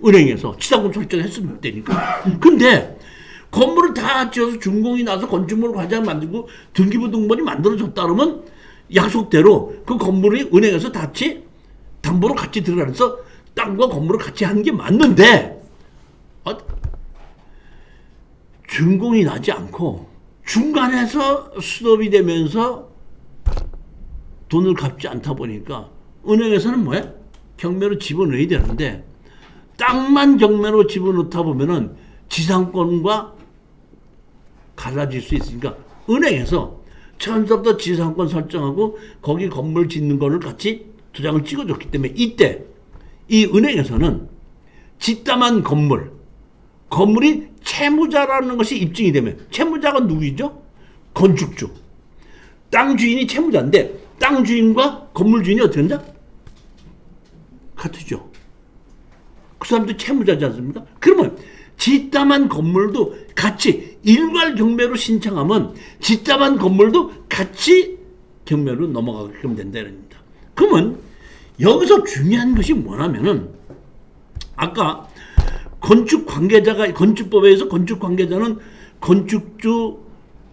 A: 은행에서 지상권 설정했을 때니까. 근데 건물을 다 지어서 준공이 나서 건축물 과장 만들고 등기부등본이 만들어졌다 그러면 약속대로 그 건물이 은행에서 같이 담보로 같이 들어가서 땅과 건물을 같이 하는 게 맞는데 준공이 나지 않고 중간에서 스톱이 되면서 돈을 갚지 않다 보니까 은행에서는 뭐야? 경매로 집어넣어야 되는데 땅만 경매로 집어넣다 보면은 지상권과 갈라질 수 있으니까 은행에서 처음부터 지상권 설정하고 거기 건물 짓는 거를 같이 도장을 찍어줬기 때문에 이때 이 은행에서는 짓담한 건물이 채무자라는 것이 입증이 되면 채무자가 누구이죠? 건축주. 땅 주인이 채무자인데 땅 주인과 건물 주인이 어떻게 한다? 같으죠. 그 사람도 채무자지 않습니까? 그러면 짓담한 건물도 같이 일괄 경매로 신청하면 짓담한 건물도 같이 경매로 넘어가게끔 된다는 겁니다. 그러면 여기서 중요한 것이 뭐냐면은 아까 건축 관계자가 건축법에 의해서 건축 관계자는 건축주,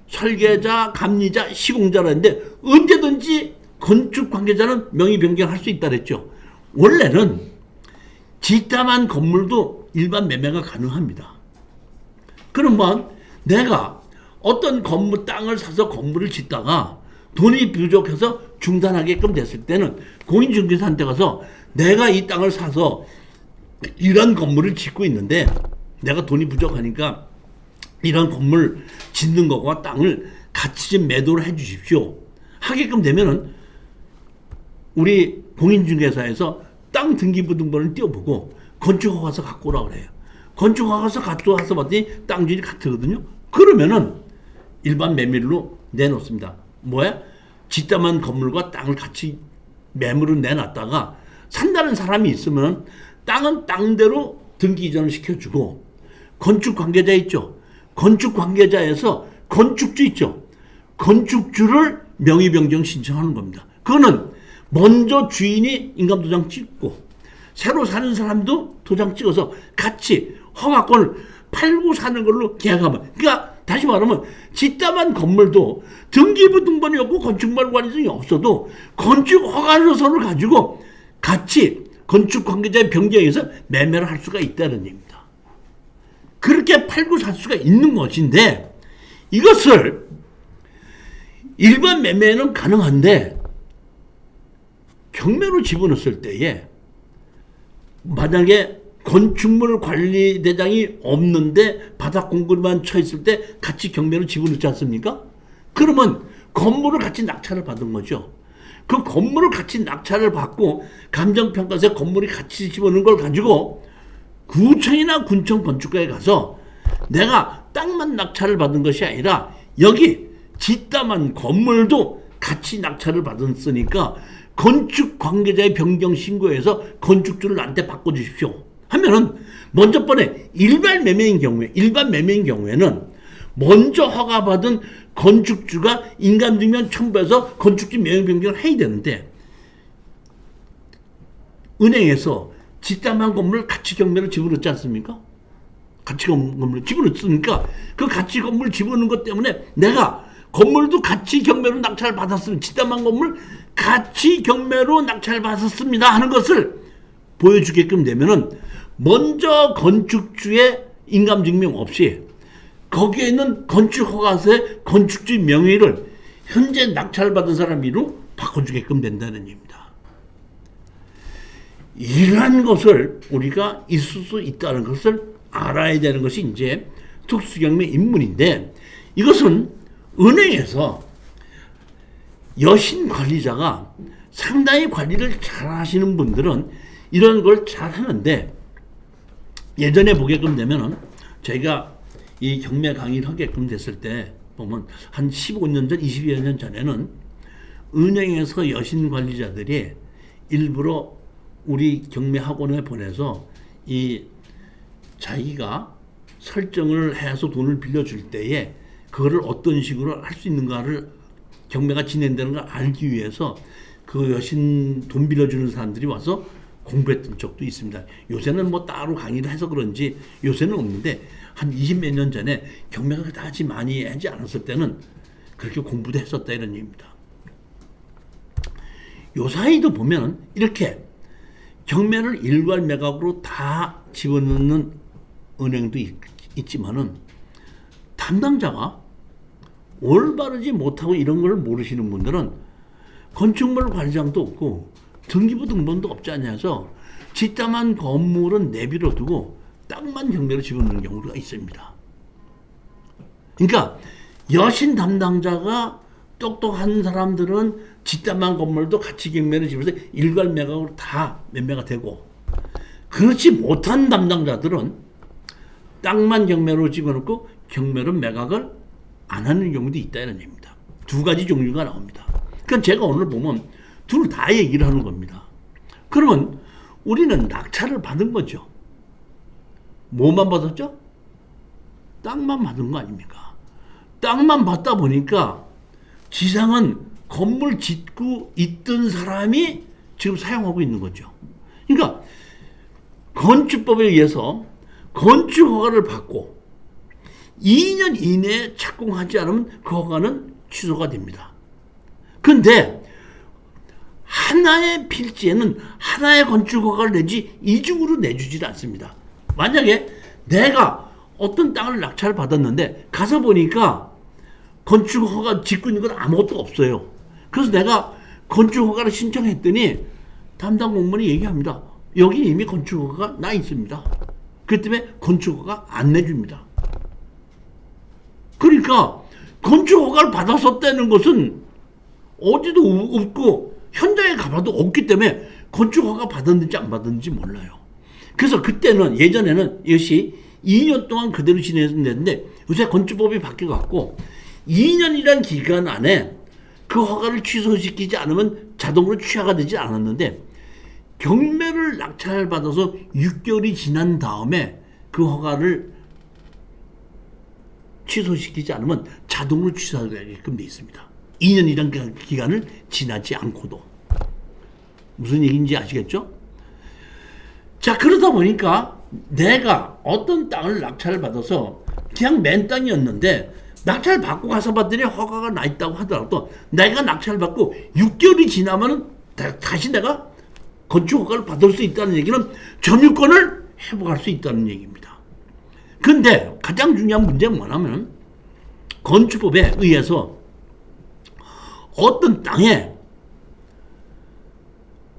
A: 설계자, 감리자, 시공자라는데 언제든지 건축 관계자는 명의 변경할 수 있다 그랬죠. 원래는 짓담한 건물도 일반 매매가 가능합니다. 그러면 내가 어떤 건물 땅을 사서 건물을 짓다가 돈이 부족해서 중단하게끔 됐을 때는 공인중개사한테 가서 내가 이 땅을 사서 이런 건물을 짓고 있는데 내가 돈이 부족하니까 이런 건물 짓는 것과 땅을 같이 좀 매도를 해 주십시오. 하게끔 되면은 우리 공인중개사에서 땅 등기부등본을 띄워보고 건축허가서 갖고 오라고 그래요. 건축허가서 갖고 와서 봤더니 땅 주인이 같거든요. 그러면은 일반 매물로 내놓습니다. 뭐야? 짓담한 건물과 땅을 같이 매물로 내놨다가 산다는 사람이 있으면 땅은 땅대로 등기 이전을 시켜주고 건축 관계자 있죠. 건축 관계자에서 건축주 있죠. 건축주를 명의 변경 신청하는 겁니다. 그거는 먼저 주인이 인감도장 찍고 새로 사는 사람도 도장 찍어서 같이 허가권을 팔고 사는 걸로 계약하면, 그러니까 다시 말하면 짓담한 건물도 등기부등본이 없고 건축물 관리증이 없어도 건축 허가서를 가지고 같이 건축 관계자의 변경해서 매매를 할 수가 있다는 얘기입니다. 그렇게 팔고 살 수가 있는 것인데 이것을 일반 매매는 가능한데 경매로 집어넣었을 때에 만약에 건축물 관리대장이 없는데 바닥 공고리만 쳐 있을 때 같이 경매로 집어넣지 않습니까? 그러면 건물을 같이 낙찰을 받은 거죠. 그 건물을 같이 낙찰을 받고 감정평가서에 건물이 같이 집어넣은 걸 가지고 구청이나 군청 건축가에 가서 내가 땅만 낙찰을 받은 것이 아니라 여기 뒷담한 건물도 같이 낙찰을 받았으니까 건축 관계자의 변경 신고해서 건축주를 나한테 바꿔주십시오 하면은 먼저 번에 일반 매매인 경우에는 먼저 허가받은 건축주가 인감증명 첨부해서 건축주 명의 변경을 해야 되는데 은행에서 뒷담한 건물 가치 경매로 집어넣지 않습니까? 가치 건물 집어넣으니까 그 가치 건물 집어넣은 것 때문에 내가 건물도 가치 경매로 낙찰 받았으면 뒷담한 건물 가치 경매로 낙찰 받았습니다 하는 것을 보여주게끔 되면은 먼저 건축주의 인감증명 없이 거기에 있는 건축허가서의 건축주 명의를 현재 낙찰받은 사람으로 바꿔주게끔 된다는 얘기입니다. 이러한 것을 우리가 있을 수 있다는 것을 알아야 되는 것이 이제 특수경매 입문인데 이것은 은행에서 여신 관리자가 상당히 관리를 잘 하시는 분들은 이런 걸 잘 하는데 예전에 보게끔 되면은 저희가 이 경매 강의를 하게끔 됐을 때 보면 한 15년 전, 20여 년 전에는 은행에서 여신 관리자들이 일부러 우리 경매 학원에 보내서 이 자기가 설정을 해서 돈을 빌려줄 때에 그거를 어떤 식으로 할 수 있는가를 경매가 진행되는 걸 알기 위해서 그 여신 돈 빌려주는 사람들이 와서 공부했던 적도 있습니다. 요새는 뭐 따로 강의를 해서 그런지 요새는 없는데 한 20몇 년 전에 경매가 그다지 많이 하지 않았을 때는 그렇게 공부도 했었다 이런 얘기입니다. 요 사이도 보면 이렇게 경매를 일괄 매각으로 다 집어넣는 은행도 있지만은 담당자가 올바르지 못하고 이런 걸 모르시는 분들은 건축물 관리장도 없고 등기부 등본도 없지 않냐서 뒷담한 건물은 내비로 두고 땅만 경매로 집어넣는 경우가 있습니다. 그러니까 여신 담당자가 똑똑한 사람들은 뒷담한 건물도 같이 경매로 집어서 일괄 매각으로 다 매매가 되고 그렇지 못한 담당자들은 땅만 경매로 집어넣고 경매로 매각을 안 하는 경우도 있다 이런 얘기입니다. 두 가지 종류가 나옵니다. 그러니까 제가 오늘 보면 둘 다 얘기를 하는 겁니다. 그러면 우리는 낙찰을 받은 거죠. 뭐만 받았죠? 땅만 받은 거 아닙니까? 땅만 받다 보니까 지상은 건물 짓고 있던 사람이 지금 사용하고 있는 거죠. 그러니까 건축법에 의해서 건축 허가를 받고 2년 이내에 착공하지 않으면 그 허가는 취소가 됩니다. 그런데 하나의 필지에는 하나의 건축 허가를 내지 이중으로 내주지 않습니다. 만약에 내가 어떤 땅을 낙찰 받았는데 가서 보니까 건축 허가 짓고 있는 건 아무것도 없어요. 그래서 내가 건축 허가를 신청했더니 담당 공무원이 얘기합니다. 여기 이미 건축 허가가 나 있습니다. 그렇기 때문에 건축 허가 안 내줍니다. 그러니까 건축 허가를 받았었다는 것은 어디도 없고 현장에 가봐도 없기 때문에 건축 허가 받았는지 안 받았는지 몰라요. 그래서 그때는 예전에는 이것이 2년 동안 그대로 지냈는데 요새 건축법이 바뀌어갖고 2년이란 기간 안에 그 허가를 취소시키지 않으면 자동으로 취하가 되지 않았는데 경매를 낙찰받아서 6개월이 지난 다음에 그 허가를 취소시키지 않으면 자동으로 취소하게끔 되어 있습니다. 2년이란 기간을 지나지 않고도. 무슨 얘기인지 아시겠죠? 자, 그러다 보니까 내가 어떤 땅을 낙찰을 받아서 그냥 맨 땅이었는데 낙찰 받고 가서 봤더니 허가가 나 있다고 하더라도 내가 낙찰 받고 6개월이 지나면은 다시 내가 건축 허가를 받을 수 있다는 얘기는 점유권을 회복할 수 있다는 얘기입니다. 근데 가장 중요한 문제는 뭐냐면 건축법에 의해서 어떤 땅에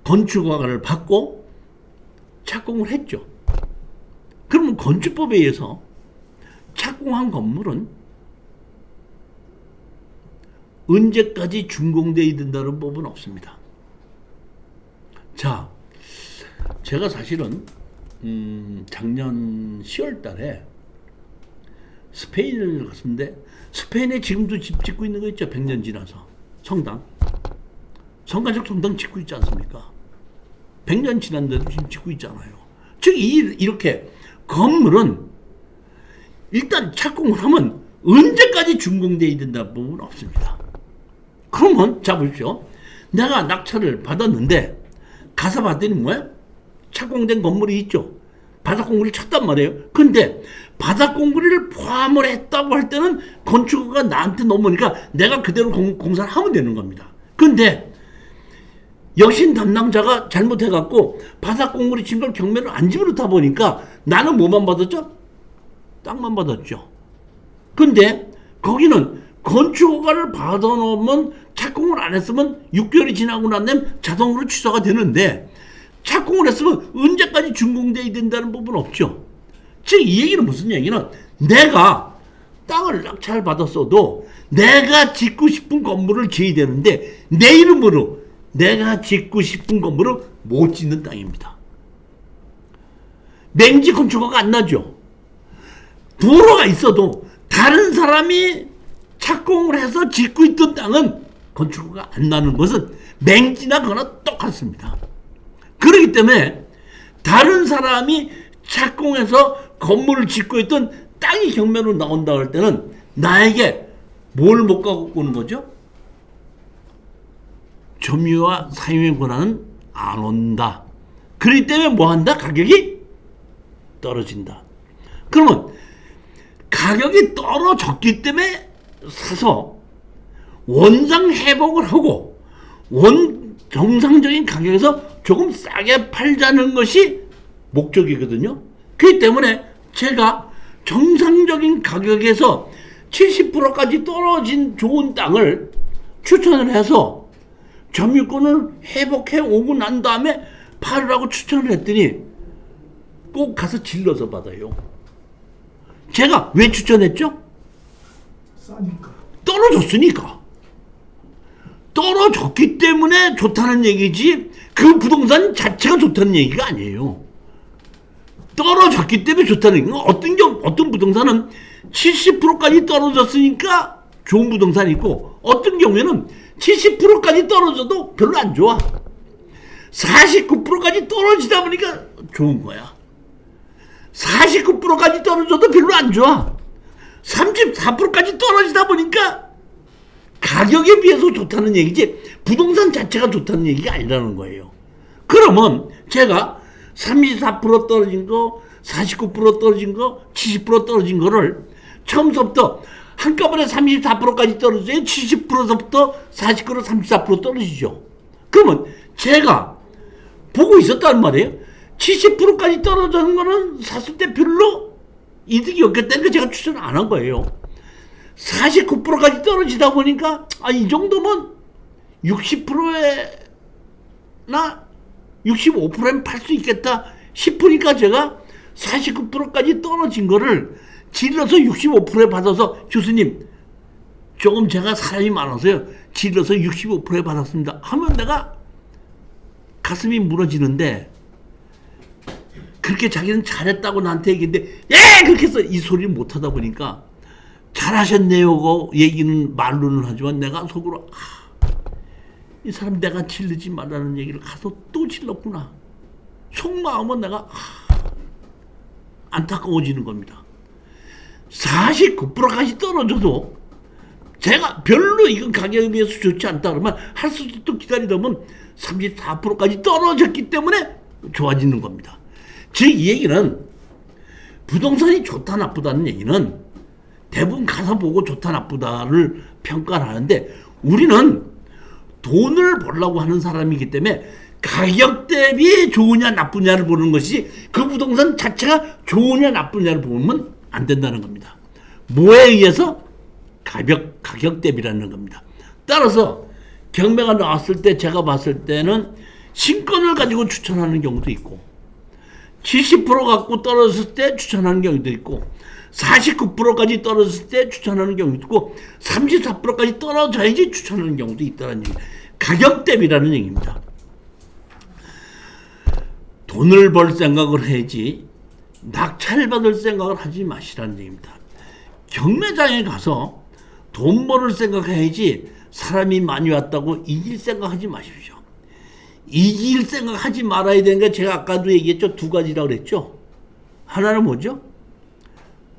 A: 건축 허가를 받고 착공을 했죠. 그러면 건축법에 의해서 착공한 건물은 언제까지 준공돼야 된다는 법은 없습니다. 자, 제가 사실은 작년 10월 달에 스페인을 갔는데, 스페인에 지금도 집 짓고 있는 거 있죠. 100년 지나서. 성당. 성가적 성당 짓고 있지 않습니까? 100년 지났는데도 지금 짓고 있잖아요. 즉, 이렇게 건물은 일단 착공을 하면 언제까지 준공돼야 된다는 법은 없습니다. 그러면, 자, 보십시오. 내가 낙찰을 받았는데, 가서 봤더니 뭐야? 착공된 건물이 있죠. 바닥 공구리를 쳤단 말이에요. 근데 바닥 공구리를 포함을 했다고 할 때는 건축가가 나한테 넘으니까 내가 그대로 공사를 하면 되는 겁니다. 근데 여신 담당자가 잘못해갖고 바닥 공구리 친 걸 경매를 안 집어넣다 보니까 나는 뭐만 받았죠? 땅만 받았죠. 근데 거기는 건축허가를 받아놓으면 착공을 안 했으면 6개월이 지나고 난 다음에 자동으로 취소가 되는데, 착공을 했으면 언제까지 준공돼야 된다는 법은 없죠. 즉, 이 얘기는 무슨 얘기는, 내가 땅을 낙찰 받았어도 내가 짓고 싶은 건물을 지어야 되는데 내 이름으로 내가 짓고 싶은 건물을 못 짓는 땅입니다. 맹지 건축허가 안 나죠. 도로가 있어도 다른 사람이 착공을 해서 짓고 있던 땅은 건축허가 안 나는 것은 맹지나 거나 똑같습니다. 그렇기 때문에 다른 사람이 착공해서 건물을 짓고 있던 땅이 경매로 나온다 할 때는 나에게 뭘 못 갖고 오는 거죠? 점유와 사용의 권한은 안 온다. 그렇기 때문에 뭐 한다? 가격이 떨어진다. 그러면 가격이 떨어졌기 때문에 사서 원상 회복을 하고 정상적인 가격에서 조금 싸게 팔자는 것이 목적이거든요. 그렇기 때문에 제가 정상적인 가격에서 70%까지 떨어진 좋은 땅을 추천을 해서 점유권을 회복해 오고 난 다음에 팔으라고 추천을 했더니 꼭 가서 질러서 받아요. 제가 왜 추천했죠?
B: 싸니까.
A: 떨어졌으니까. 떨어졌기 때문에 좋다는 얘기지 그 부동산 자체가 좋다는 얘기가 아니에요. 떨어졌기 때문에 좋다는 얘기는 어떤 부동산은 70%까지 떨어졌으니까 좋은 부동산이 있고, 어떤 경우에는 70%까지 떨어져도 별로 안 좋아. 49%까지 떨어지다 보니까 좋은 거야. 49%까지 떨어져도 별로 안 좋아. 34%까지 떨어지다 보니까 가격에 비해서 좋다는 얘기지 부동산 자체가 좋다는 얘기가 아니라는 거예요. 그러면 제가 34% 떨어진 거, 49% 떨어진 거, 70% 떨어진 거를 처음부터 한꺼번에 34%까지 떨어져야 70%부터 49%, 34% 떨어지죠. 그러면 제가 보고 있었단 말이에요. 70%까지 떨어지는 거는 샀을 때 별로 이득이 없겠다니까 제가 추천을 안 한 거예요. 49%까지 떨어지다 보니까 이 정도면 60%나 65%는 팔 수 있겠다 싶으니까 제가 49%까지 떨어진 거를 질러서 65%에 받아서, 교수님 조금 제가 사람이 많아서요 질러서 65%에 받았습니다 하면 내가 가슴이 무너지는데, 그렇게 자기는 잘했다고 나한테 얘기했는데 그렇게 해서 이 소리를 못하다 보니까 잘하셨네요 그 얘기는 말로는 하지만 내가 속으로 이 사람 내가 질르지 말라는 얘기를 가서 또 질렀구나. 속마음은 내가 안타까워지는 겁니다. 49%까지 떨어져도 제가 별로 이건 가격에 비해서 좋지 않다 그러면 할 수도 또 기다리다 보면 34%까지 떨어졌기 때문에 좋아지는 겁니다. 즉 이 얘기는 부동산이 좋다 나쁘다는 얘기는 대부분 가서 보고 좋다 나쁘다를 평가를 하는데, 우리는 돈을 벌려고 하는 사람이기 때문에 가격 대비 좋으냐 나쁘냐를 보는 것이, 그 부동산 자체가 좋으냐 나쁘냐를 보면 안 된다는 겁니다. 뭐에 의해서? 가격 대비라는 겁니다. 따라서 경매가 나왔을 때 제가 봤을 때는 신권을 가지고 추천하는 경우도 있고, 70% 갖고 떨어졌을 때 추천하는 경우도 있고, 49%까지 떨어졌을 때 추천하는 경우도 있고 34%까지 떨어져야지 추천하는 경우도 있다는 얘기. 가격 대비라는 얘기입니다. 돈을 벌 생각을 해야지 낙찰받을 생각을 하지 마시라는 얘기입니다. 경매장에 가서 돈 벌을 생각해야지 사람이 많이 왔다고 이길 생각하지 마십시오. 이길 생각하지 말아야 되는 게 제가 아까도 얘기했죠. 두 가지라고 그랬죠. 하나는 뭐죠?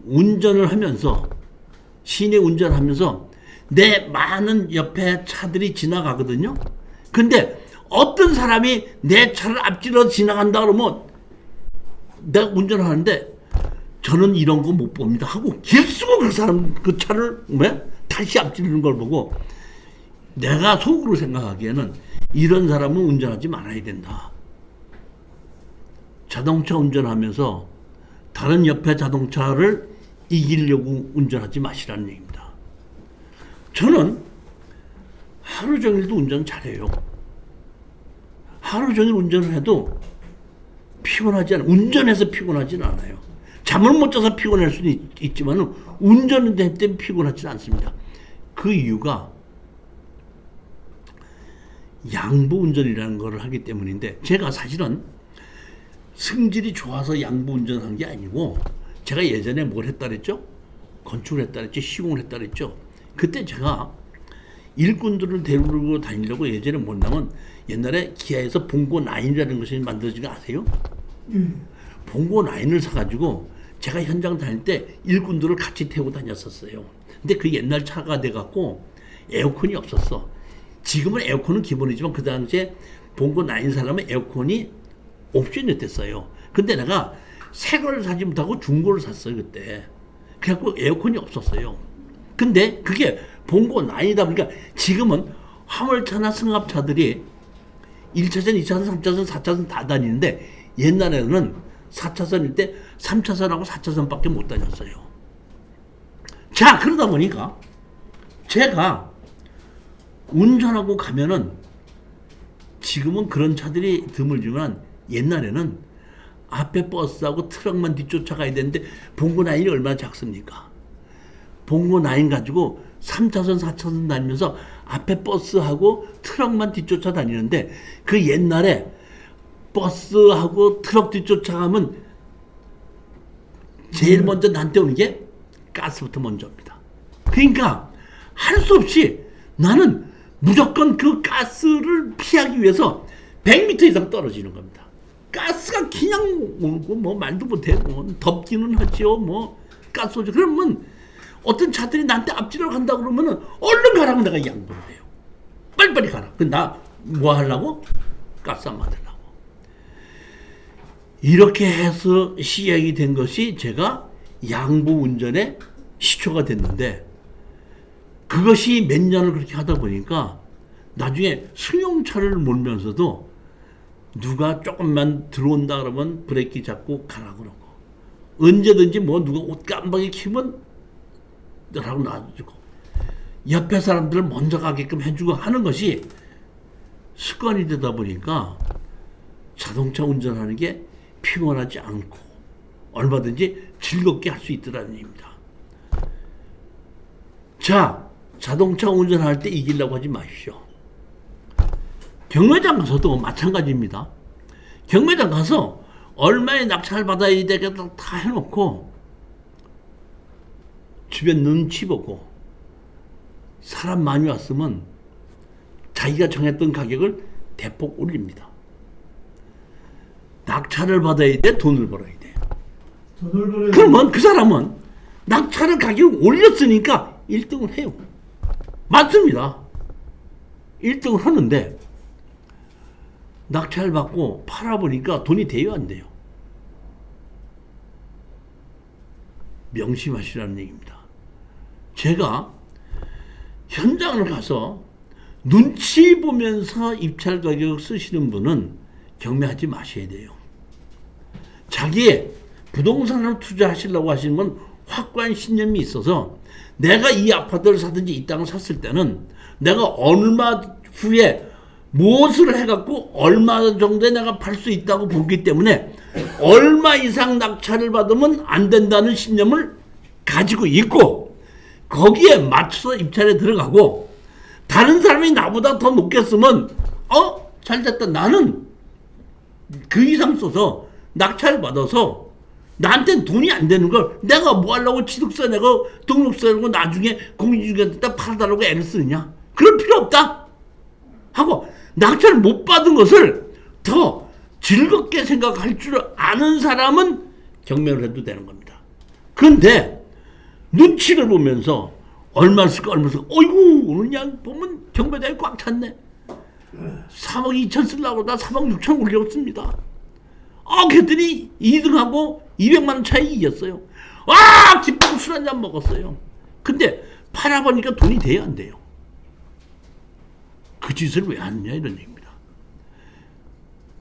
A: 운전을 하면서 시내 운전하면서 내 많은 옆에 차들이 지나가거든요. 근데 어떤 사람이 내 차를 앞질러 지나간다 그러면 내가 운전하는데 저는 이런 거 못 봅니다 하고 길쓰고 그 사람 그 차를 왜 다시 앞지르는 걸 보고 내가 속으로 생각하기에는 이런 사람은 운전하지 말아야 된다. 자동차 운전하면서 다른 옆에 자동차를 이기려고 운전하지 마시라는 얘기입니다. 저는 하루 종일도 운전 잘해요. 하루 종일 운전을 해도 피곤하지 않아요. 운전해서 피곤하진 않아요. 잠을 못 자서 피곤할 수도 있지만 운전할 때 피곤하지 않습니다. 그 이유가 양보 운전이라는 걸 하기 때문인데 제가 사실은 승질이 좋아서 양보 운전을 한 게 아니고 제가 예전에 뭘 했다 그랬죠? 건축을 했다 그랬죠? 시공을 했다 그랬죠? 그때 제가 일꾼들을 데리고 다니려고 예전에 뭐냐면 옛날에 기아에서 봉고 9이라는 것이 만들어진 거 아세요? 봉고 9을 사가지고 제가 현장 다닐 때 일꾼들을 같이 태우고 다녔었어요. 근데 그 옛날 차가 돼갖고 에어컨이 없었어. 지금은 에어컨은 기본이지만 그 당시에 봉고 9 사람은 에어컨이 옵션이었댔어요. 근데 내가 새 걸 사지 못하고 중고를 샀어요 그때. 그래갖고 에어컨이 없었어요. 근데 그게 봉고 9이다 보니까 지금은 화물차나 승합차들이 1차선, 2차선, 3차선, 4차선 다 다니는데 옛날에는 4차선일 때 3차선하고 4차선밖에 못 다녔어요. 자, 그러다 보니까 제가 운전하고 가면은 지금은 그런 차들이 드물지만 옛날에는 앞에 버스하고 트럭만 뒤쫓아가야 되는데 봉고 9이 얼마나 작습니까? 봉고 9 가지고 3차선, 4차선 다니면서 앞에 버스하고 트럭만 뒤쫓아 다니는데 그 옛날에 버스하고 트럭 뒤쫓아가면 제일 먼저 나한테 오는 게 가스부터 먼저입니다. 그러니까 할 수 없이 나는 무조건 그 가스를 피하기 위해서 100m 이상 떨어지는 겁니다. 가스가 그냥 오고 뭐 말도 못해고 덥기는 하지요. 뭐 가스 오죠. 그러면 어떤 차들이 나한테 앞지러 간다 그러면은 얼른 가라고 내가 양보를 해요. 빨리빨리 가라. 나 뭐 하려고? 가스 안 맞으려고. 이렇게 해서 시작이 된 것이 제가 양보 운전의 시초가 됐는데 그것이 몇 년을 그렇게 하다 보니까 나중에 승용차를 몰면서도 누가 조금만 들어온다 그러면 브레이크 잡고 가라 그러고 언제든지 뭐 누가 옷 깜빡이 키면 너라고 놔주고 옆에 사람들을 먼저 가게끔 해주고 하는 것이 습관이 되다 보니까 자동차 운전하는 게 피곤하지 않고 얼마든지 즐겁게 할 수 있더라는 얘기입니다. 자, 자동차 운전할 때 이기려고 하지 마십시오. 경매장 가서도 마찬가지입니다. 경매장 가서 얼마에 낙찰 받아야 되겠다 다 해놓고 주변 눈치 보고 사람 많이 왔으면 자기가 정했던 가격을 대폭 올립니다. 낙찰을 받아야 돼, 돈을 벌어야 돼.
B: 돈을 벌어야
A: 그러면 그 사람은 낙찰을 가격을 올렸으니까 1등을 해요. 맞습니다. 1등을 하는데 낙찰 받고 팔아보니까 돈이 돼요, 안 돼요? 명심하시라는 얘기입니다. 제가 현장을 가서 눈치 보면서 입찰 가격 쓰시는 분은 경매하지 마셔야 돼요. 자기의 부동산을 투자하시려고 하시는 건 확고한 신념이 있어서 내가 이 아파트를 사든지 이 땅을 샀을 때는 내가 얼마 후에 무엇을 해갖고 얼마 정도에 내가 팔 수 있다고 보기 때문에 얼마 이상 낙찰을 받으면 안 된다는 신념을 가지고 있고 거기에 맞춰서 입찰에 들어가고 다른 사람이 나보다 더 높게 쓰면 잘됐다. 나는 그 이상 써서 낙찰 받아서 나한테는 돈이 안 되는 걸 내가 뭐 하려고 취득세 내고 등록세 내고 나중에 공인중개사한테 팔아달라고 애를 쓰느냐. 그럴 필요 없다 하고 낙찰을 못 받은 것을 더 즐겁게 생각할 줄 아는 사람은 경매를 해도 되는 겁니다. 그런데 눈치를 보면서 얼마 쓸까 어이구 오늘 양 보면 경매장이 꽉 찼네. 3억 2천 쓰려고 나 3억 6천 올렸습니다. 그랬더니 2등하고 200만 원 차이 이겼어요. 기쁘고 술 한잔 먹었어요. 근데 팔아보니까 돈이 돼야 안 돼요. 그 짓을 왜 하느냐 이런 얘기입니다.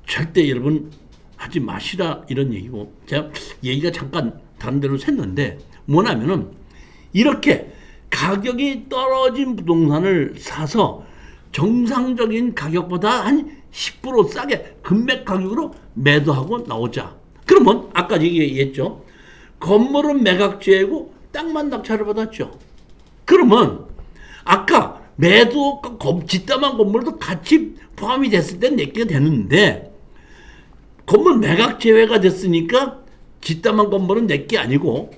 A: 절대 여러분 하지 마시라 이런 얘기고, 제가 얘기가 잠깐 다른 데로 샜는데 뭐냐면은 이렇게 가격이 떨어진 부동산을 사서 정상적인 가격보다 한 10% 싸게 금매 가격으로 매도하고 나오자. 그러면 아까 얘기했죠. 건물은 매각제고 땅만 낙찰을 받았죠. 그러면 아까 매도 뒷담한 건물도 같이 포함이 됐을 때 내게 되는데 건물 매각 제외가 됐으니까 뒷담한 건물은 내게 아니고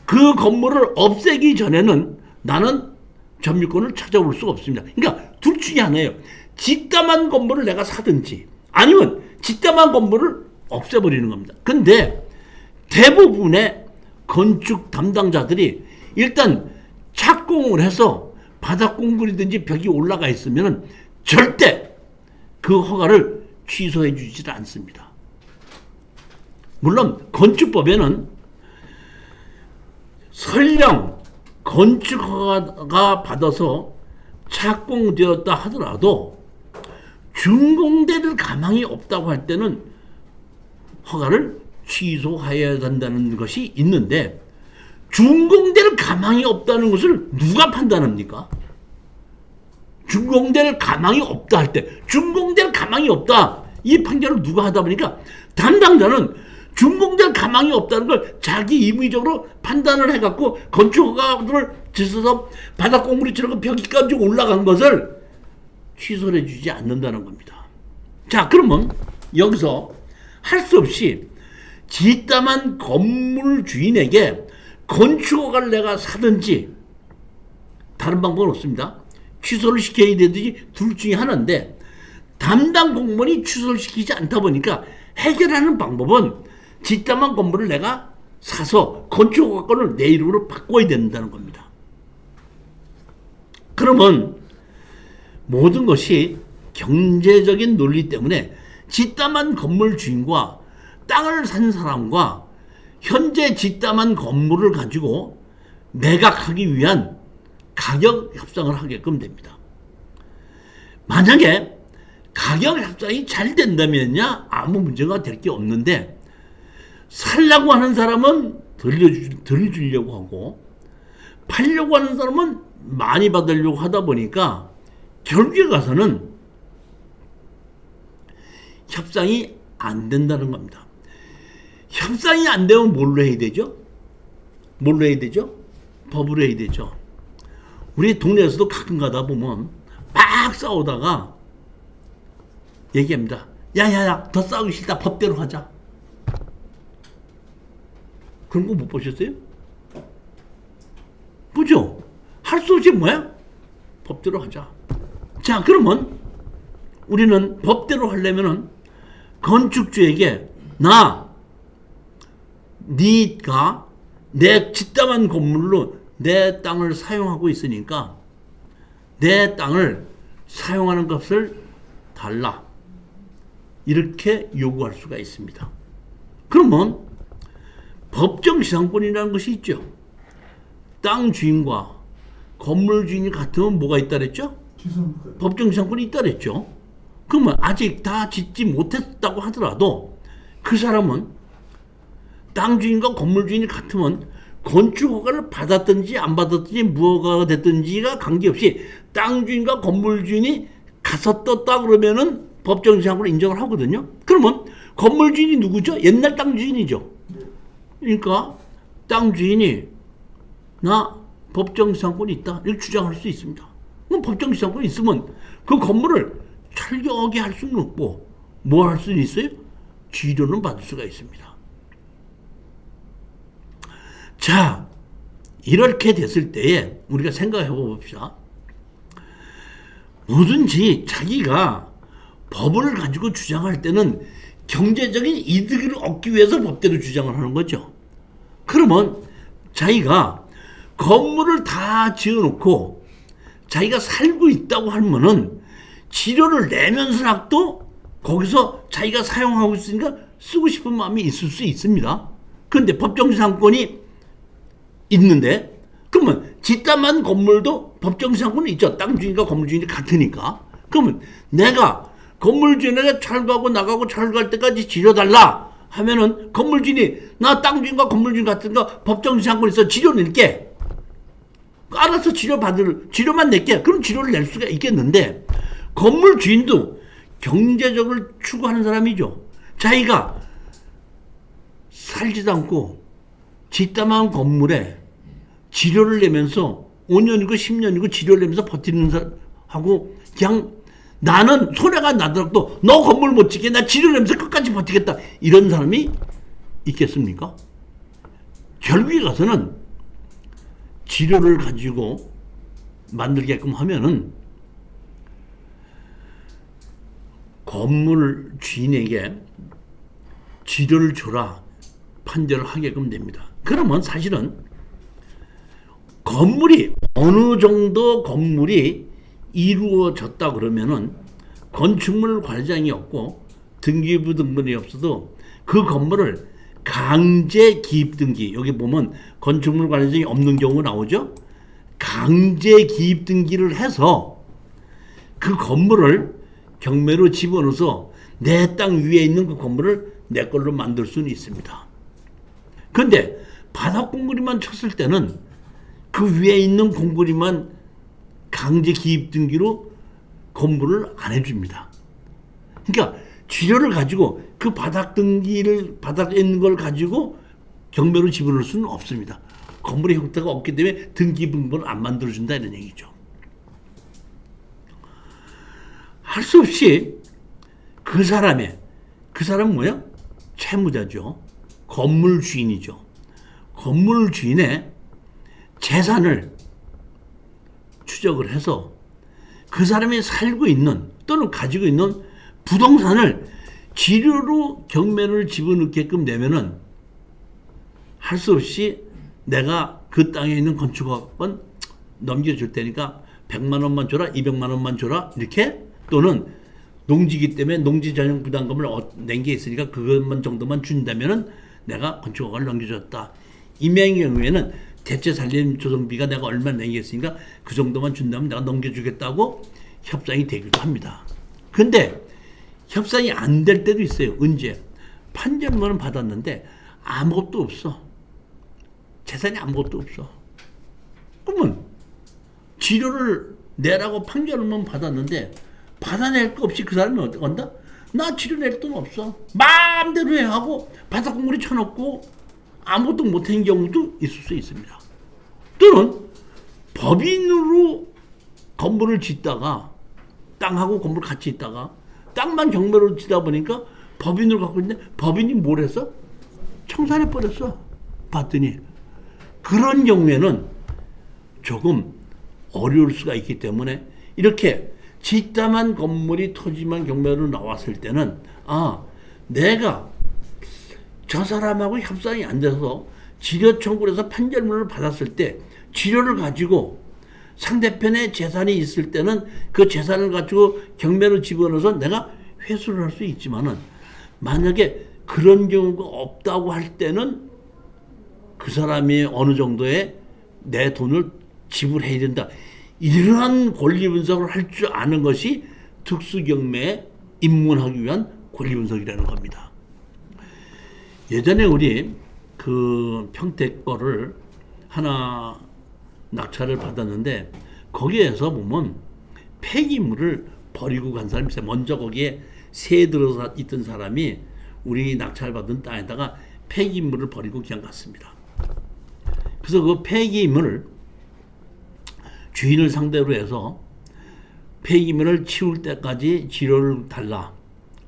A: 그 건물을 없애기 전에는 나는 점유권을 찾아올 수가 없습니다. 그러니까 둘 중에 하나예요. 뒷담한 건물을 내가 사든지 아니면 뒷담한 건물을 없애버리는 겁니다. 근데 대부분의 건축 담당자들이 일단 착공을 해서 바닥공불이든지 벽이 올라가 있으면 절대 그 허가를 취소해 주질 않습니다. 물론 건축법에는 설령 건축 허가가 받아서 착공되었다 하더라도 준공대를 가망이 없다고 할 때는 허가를 취소해야 된다는 것이 있는데 준공대를 가망이 없다는 것을 누가 판단합니까? 준공대를 가망이 없다 할 때 준공대를 가망이 없다 이 판결을 누가 하다 보니까 담당자는 준공대를 가망이 없다는 걸 자기 임의적으로 판단을 해갖고 건축허가를 지어서 바닥공물이처럼 벽까지 올라간 것을 취소를 해주지 않는다는 겁니다. 자, 그러면 여기서 할 수 없이 뒷담한 건물 주인에게 건축허가를 내가 사든지 다른 방법은 없습니다. 취소를 시켜야 되든지 둘 중에 하나인데 담당 공무원이 취소를 시키지 않다 보니까 해결하는 방법은 뒷담한 건물을 내가 사서 건축허가권을 내 이름으로 바꿔야 된다는 겁니다. 그러면 모든 것이 경제적인 논리 때문에 뒷담한 건물 주인과 땅을 산 사람과 현재 뒷담한 건물을 가지고 매각하기 위한 가격 협상을 하게끔 됩니다. 만약에 가격 협상이 잘 된다면야 아무 문제가 될 게 없는데 살려고 하는 사람은 덜 주려고 하고 팔려고 하는 사람은 많이 받으려고 하다 보니까 결국에 가서는 협상이 안 된다는 겁니다. 협상이 안 되면 뭘로 해야 되죠? 뭘로 해야 되죠? 법으로 해야 되죠. 우리 동네에서도 가끔 가다 보면 막 싸우다가 얘기합니다. 야야야 더 싸우기 싫다 법대로 하자. 그런 거 못 보셨어요? 보죠? 할 수 없이 뭐야? 법대로 하자. 자, 그러면 우리는 법대로 하려면은 건축주에게 네가 내 뒷담한 건물로 내 땅을 사용하고 있으니까 내 땅을 사용하는 값을 달라. 이렇게 요구할 수가 있습니다. 그러면 법정지상권이라는 것이 있죠. 땅 주인과 건물 주인이 같으면 뭐가 있다 그랬죠? 법정지상권이 있다 그랬죠. 그러면 아직 다 짓지 못했다고 하더라도 그 사람은 땅 주인과 건물 주인이 같으면 건축허가를 받았든지 안 받았든지 무허가가 됐든지가 관계없이 땅 주인과 건물 주인이 가서 떴다 그러면은 법정지상권을 인정을 하거든요. 그러면 건물 주인이 누구죠? 옛날 땅 주인이죠. 그러니까 땅 주인이 나 법정지상권이 있다 이렇게 주장할 수 있습니다. 그럼 법정지상권이 있으면 그 건물을 철저하게 할 수는 없고 뭘 할 수는 있어요? 지료는 받을 수가 있습니다. 자, 이렇게 됐을 때에 우리가 생각해 봅시다. 뭐든지 자기가 법을 가지고 주장할 때는 경제적인 이득을 얻기 위해서 법대로 주장을 하는 거죠. 그러면 자기가 건물을 다 지어놓고 자기가 살고 있다고 하면은 지료를 내면서라도 거기서 자기가 사용하고 있으니까 쓰고 싶은 마음이 있을 수 있습니다. 그런데 법정지상권이 있는데 그러면 집담한 건물도 법정지상권이 있죠. 땅 주인과 건물 주인이 같으니까. 그러면 내가 건물 주인에게 철거하고 나가고 철거할 때까지 지려달라 하면은 건물 주인이 나 땅 주인과 건물 주인 같은가 법정지상권 있어 지료 낼게. 알아서 지료만 낼게. 그럼 지료를 낼 수가 있겠는데 건물 주인도 경제적으로 추구하는 사람이죠. 자기가 살지도 않고 집담한 건물에 지료를 내면서 5년이고 10년이고 지료를 내면서 버티는 사람하고 그냥 나는 손해가 나더라도 너 건물 못 짓게 나 지료 내면서 끝까지 버티겠다 이런 사람이 있겠습니까? 결국에 가서는 지료를 가지고 만들게끔 하면은 건물 주인에게 지료를 줘라 판결을 하게끔 됩니다. 그러면 사실은 건물이 어느 정도 건물이 이루어졌다 그러면은 건축물 관리장이 없고 등기부 등본이 없어도 그 건물을 강제 기입 등기 여기 보면 건축물 관리장이 없는 경우가 나오죠. 강제 기입 등기를 해서 그 건물을 경매로 집어넣어서 내 땅 위에 있는 그 건물을 내 걸로 만들 수는 있습니다. 그런데 바닥 공구리만 쳤을 때는 그 위에 있는 공구리만 강제 기입 등기로 건물을 안 해줍니다. 그러니까 지료를 가지고 그 바닥 등기를 바닥에 있는 걸 가지고 경매로 집어넣을 수는 없습니다. 건물의 형태가 없기 때문에 등기 등본을 안 만들어준다 이런 얘기죠. 할 수 없이 그 사람은 뭐야? 채무자죠. 건물 주인이죠. 건물 주인의 재산을 추적을 해서 그 사람이 살고 있는 또는 가지고 있는 부동산을 지료로 경매를 집어넣게끔 되면은 할 수 없이 내가 그 땅에 있는 건축학번 넘겨줄 테니까 100만 원만 줘라, 200만 원만 줘라 이렇게 또는 농지기 때문에 농지 전용 부담금을 낸 게 있으니까 그것만 정도만 준다면은 내가 건축학을 넘겨줬다. 임의의 경우에는 대체 살림 조성비가 내가 얼마 낸 게 있으니까 그 정도만 준다면 내가 넘겨주겠다고 협상이 되기도 합니다. 근데 협상이 안 될 때도 있어요. 언제? 판결문은 받았는데 아무것도 없어. 재산이 아무것도 없어. 그러면 지료를 내라고 판결문 받았는데 받아낼 거 없이 그 사람이 어떻게 한다? 나 지료 낼 돈 없어. 마음대로 해 하고 바닥 공구리 쳐놓고 아무것도 못한 경우도 있을 수 있습니다. 또는 법인으로 건물을 짓다가 땅하고 건물 같이 있다가 땅만 경매로 짓다 보니까 법인으로 갖고 있는데 법인이 뭘 했어? 청산해 버렸어. 봤더니 그런 경우에는 조금 어려울 수가 있기 때문에 이렇게 집담한 건물이 토지만 경매로 나왔을 때는 내가 저 사람하고 협상이 안 돼서 지료 청구를 해서 판결문을 받았을 때 지료를 가지고 상대편의 재산이 있을 때는 그 재산을 가지고 경매로 집어넣어서 내가 회수를 할 수 있지만은 만약에 그런 경우가 없다고 할 때는 그 사람이 어느 정도의 내 돈을 지불해야 된다. 이러한 권리 분석을 할 줄 아는 것이 특수경매에 입문하기 위한 권리 분석이라는 겁니다. 예전에 우리 그 평택 거를 하나 낙찰을 받았는데 거기에서 보면 폐기물을 버리고 간 사람이 있어요. 먼저 거기에 새 들어서 있던 사람이 우리 낙찰받은 땅에다가 폐기물을 버리고 그냥 갔습니다. 그래서 그 폐기물을 주인을 상대로 해서 폐기물을 치울 때까지 지료를 달라.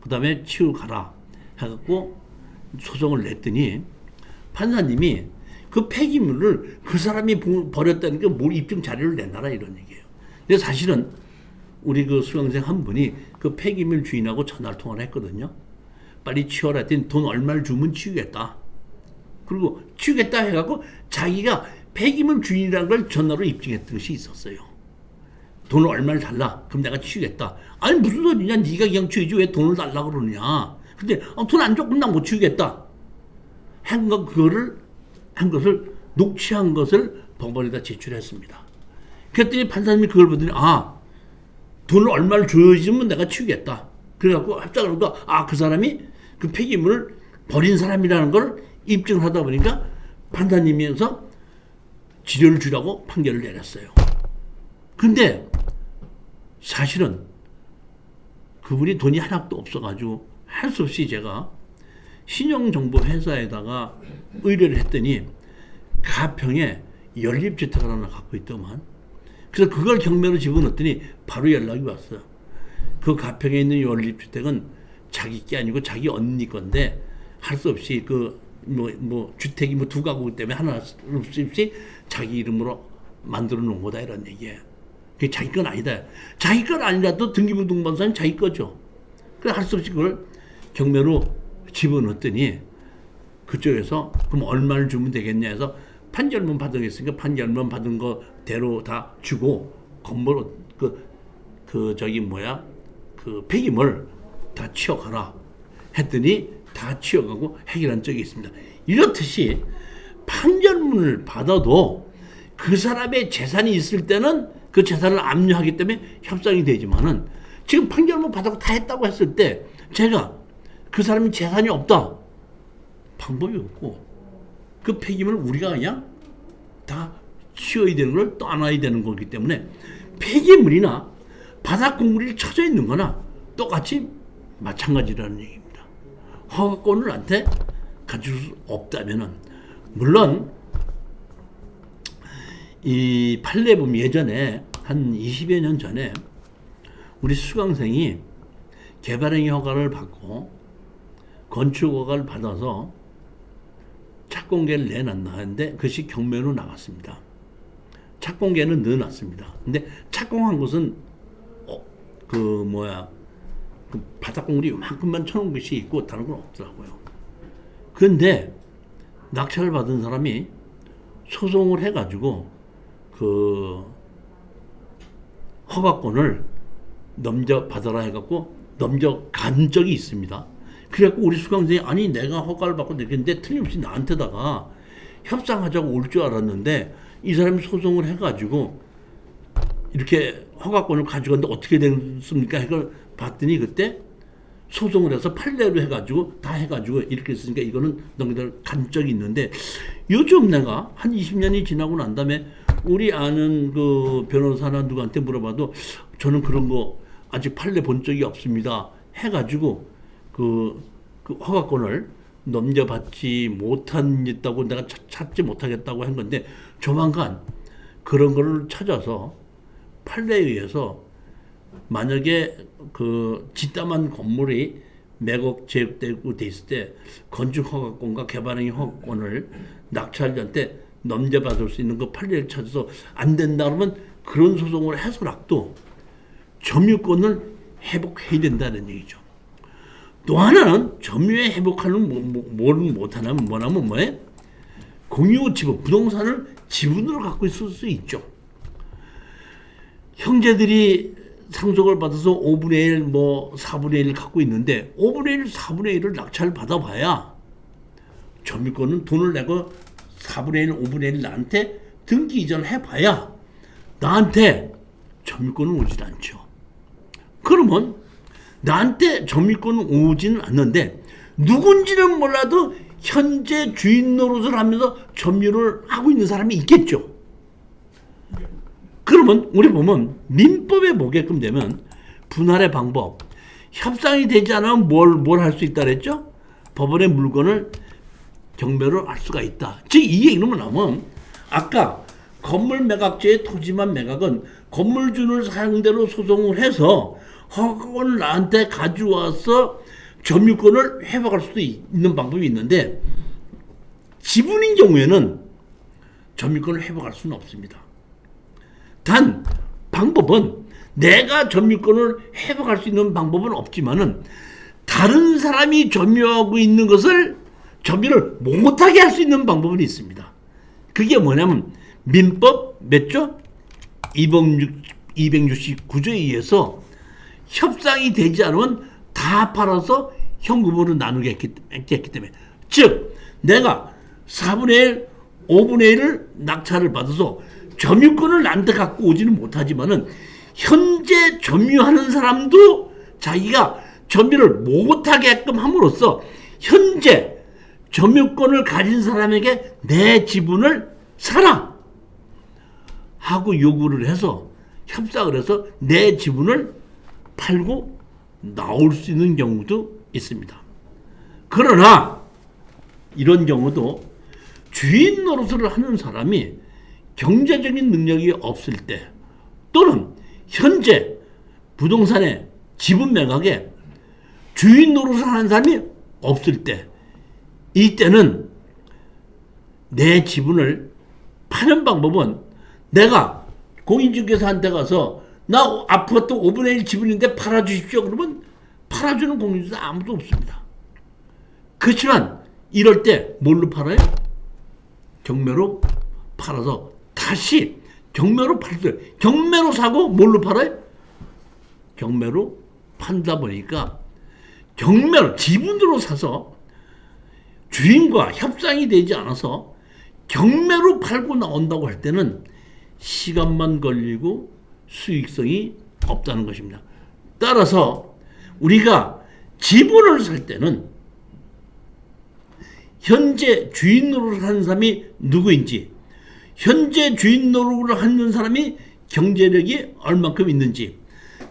A: 그 다음에 치우고 가라. 해갖고 소송을 냈더니 판사님이 그 폐기물을 그 사람이 버렸다는 게 뭘 입증 자료를 내놔라 이런 얘기예요. 근데 사실은 우리 그 수강생 한 분이 그 폐기물 주인하고 전화 통화를 했거든요. 빨리 치워라 했더니 돈 얼마를 주면 치우겠다. 그리고 치우겠다 해갖고 자기가 폐기물 주인이라는 걸 전화로 입증했던 것이 있었어요. 돈을 얼마를 달라. 그럼 내가 치우겠다. 아니 무슨 소리냐. 네가 그냥 치우지 왜 돈을 달라고 그러느냐. 근데 돈 안 줘. 그럼 나 못 치우겠다. 그거를 한 것을 녹취한 것을 법원에다 제출했습니다. 그랬더니 판사님이 그걸 보더니 돈을 얼마를 줘야지면 내가 치우겠다. 그래갖고 합작을 하니까 그 사람이 그 폐기물을 버린 사람이라는 걸 입증하다 보니까 판사님이면서 지료를 주라고 판결을 내렸어요. 근데 사실은 그분이 돈이 하나도 없어가지고 할 수 없이 제가 신용정보회사에다가 의뢰를 했더니 가평에 연립주택을 하나 갖고 있더만. 그래서 그걸 경매로 집어넣었더니 바로 연락이 왔어요. 그 가평에 있는 연립주택은 자기 게 아니고 자기 언니 건데 할 수 없이 주택이 두 가구 때문에 하나 없이 자기 이름으로 만들어 놓은 거다 이런 얘기예요. 그게 자기 건 아니다. 자기 건 아니라도 등기부등본상은 자기 거죠. 그래서 할 수 없이 그걸 경매로 집어넣었더니 그쪽에서 그럼 얼마를 주면 되겠냐 해서 판결문 받으겠으니까 판결문 받은 거대로 다 주고 건물 그 폐기물 다 치워가라 했더니 다 치워가고 해결한 적이 있습니다. 이렇듯이 판결문을 받아도 그 사람의 재산이 있을 때는 그 재산을 압류하기 때문에 협상이 되지만은 지금 판결문 받아고 다 했다고 했을 때 제가 그 사람이 재산이 없다. 방법이 없고 그 폐기물 우리가 그냥 다 치워야 되는 걸 떠나야 되는 거기 때문에 폐기물이나 바닥 공물이 쳐져 있는 거나 똑같이 마찬가지라는 얘기입니다. 허가권을 한테 가질 수 없다면은 물론 이 판례 보면 예전에 한 20여 년 전에 우리 수강생이 개발행위 허가를 받고 건축 허가를 받아서 착공계를 내놨나 하는데 그것이 경매로 나갔습니다. 착공계는 넣어놨습니다. 근데 착공한 곳은 그 바닥 공물이 이만큼만 쳐놓은 것이 있고 다른 건 없더라고요. 그런데 낙찰을 받은 사람이 소송을 해가지고 그 허가권을 넘겨받아라 해갖고 넘겨간 적이 있습니다. 그래갖고 우리 수강생이 아니 내가 허가를 받고 내겠는데 틀림없이 나한테다가 협상하자고 올 줄 알았는데 이 사람이 소송을 해가지고 이렇게 허가권을 가져갔는데 어떻게 됐습니까? 이걸 봤더니 그때 소송을 해서 판례로 해가지고 다 해가지고 이렇게 했으니까 이거는 넘겨간 적이 있는데 요즘 내가 한 20년이 지나고 난 다음에 우리 아는 그 변호사나 누구한테 물어봐도 저는 그런 거 아직 판례 본 적이 없습니다. 해가지고 그 허가권을 넘겨받지 못하겠다고 내가 찾지 못하겠다고 한 건데 조만간 그런 거를 찾아서 판례에 의해서 만약에 그 짓담한 건물이 매각 제역되고 돼 있을 때 건축 허가권과 개발행위 허가권을 낙찰자한테 넘겨받을 수 있는 그 판례를 찾아서 안 된다 그러면 그런 소송을 해서라도 점유권을 회복해야 된다는 얘기죠. 또 하나는 점유에 회복하는 뭐냐면 뭐예요? 공유 지분, 부동산을 지분으로 갖고 있을 수 있죠. 형제들이 상속을 받아서 5분의 1, 4분의 1 갖고 있는데 5분의 1, 4분의 1을 낙찰 받아봐야 점유권은 돈을 내고 4분의 1, 5분의 1 나한테 등기 이전해봐야 나한테 점유권은 오질 않죠. 그러면 나한테 점유권은 오지는 않는데 누군지는 몰라도 현재 주인 노릇을 하면서 점유를 하고 있는 사람이 있겠죠. 그러면 우리 보면 민법에 보게끔 되면 분할의 방법, 협상이 되지 않으면 뭘 할 수 있다 그랬죠? 법원의 물건을 경매로 할 수가 있다. 즉 이 얘기는 뭐냐면 아까 건물 매각제의 토지만 매각은 건물주를 상대로 소송을 해서 허가권을 나한테 가져와서 점유권을 회복할 수도 있는 방법이 있는데, 지분인 경우에는 점유권을 회복할 수는 없습니다. 단 방법은, 내가 점유권을 회복할 수 있는 방법은 없지만은 다른 사람이 점유하고 있는 것을 점유를 못하게 할 수 있는 방법은 있습니다. 그게 뭐냐면 민법 몇 조? 269조에 의해서 협상이 되지 않으면 다 팔아서 현금으로 나누게 했기 때문에, 즉 내가 4분의 1, 5분의 1을 낙찰을 받아서 점유권을 나한테 갖고 오지는 못하지만은 현재 점유하는 사람도 자기가 점유를 못하게끔 함으로써 현재 점유권을 가진 사람에게 내 지분을 사라 하고 요구를 해서 협상을 해서 내 지분을 팔고 나올 수 있는 경우도 있습니다. 그러나 이런 경우도 주인 노릇을 하는 사람이 경제적인 능력이 없을 때, 또는 현재 부동산의 지분 매각에 주인 노릇을 하는 사람이 없을 때, 이때는 내 지분을 파는 방법은, 내가 공인중개사한테 가서 나 아파트 5분의 1 지분인데 팔아주십시오 그러면 팔아주는 공인중개사 아무도 없습니다. 그렇지만 이럴 때 뭘로 팔아요? 경매로 팔아서 다시 경매로 팔어요. 경매로 사고 뭘로 팔아요? 경매로 판다 보니까 경매로 지분으로 사서 주인과 협상이 되지 않아서 경매로 팔고 나온다고 할 때는 시간만 걸리고 수익성이 없다는 것입니다. 따라서 우리가 지분을 살 때는 현재 주인 노릇을 하는 사람이 누구인지, 현재 주인 노릇을 하는 사람이 경제력이 얼만큼 있는지,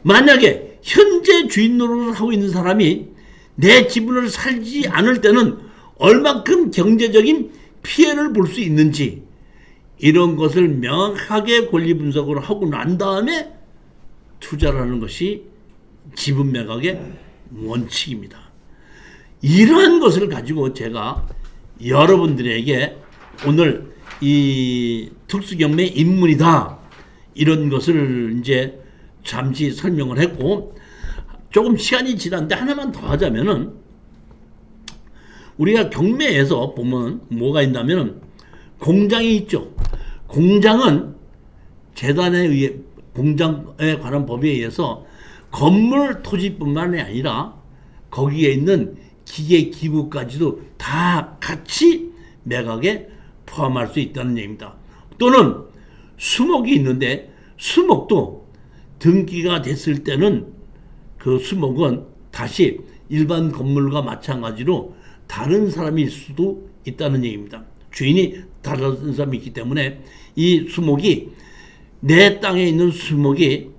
A: 만약에 현재 주인 노릇을 하고 있는 사람이 내 지분을 살지 않을 때는 얼만큼 경제적인 피해를 볼 수 있는지, 이런 것을 명확하게 권리 분석을 하고 난 다음에 투자를 하는 것이 지분 매각의 원칙입니다. 이러한 것을 가지고 제가 여러분들에게 오늘 이 특수경매 입문이다, 이런 것을 이제 잠시 설명을 했고, 조금 시간이 지났는데 하나만 더 하자면은, 우리가 경매에서 보면 뭐가 있냐면 공장이 있죠. 공장은 재단에 의해, 공장에 관한 법에 의해서 건물 토지뿐만이 아니라 거기에 있는 기계 기구까지도 다 같이 매각에 포함할 수 있다는 얘기입니다. 또는 수목이 있는데 수목도 등기가 됐을 때는 그 수목은 다시 일반 건물과 마찬가지로 다른 사람일 수도 있다는 얘기입니다. 주인이 다른 사람이 있기 때문에 이 수목이, 내 땅에 있는 수목이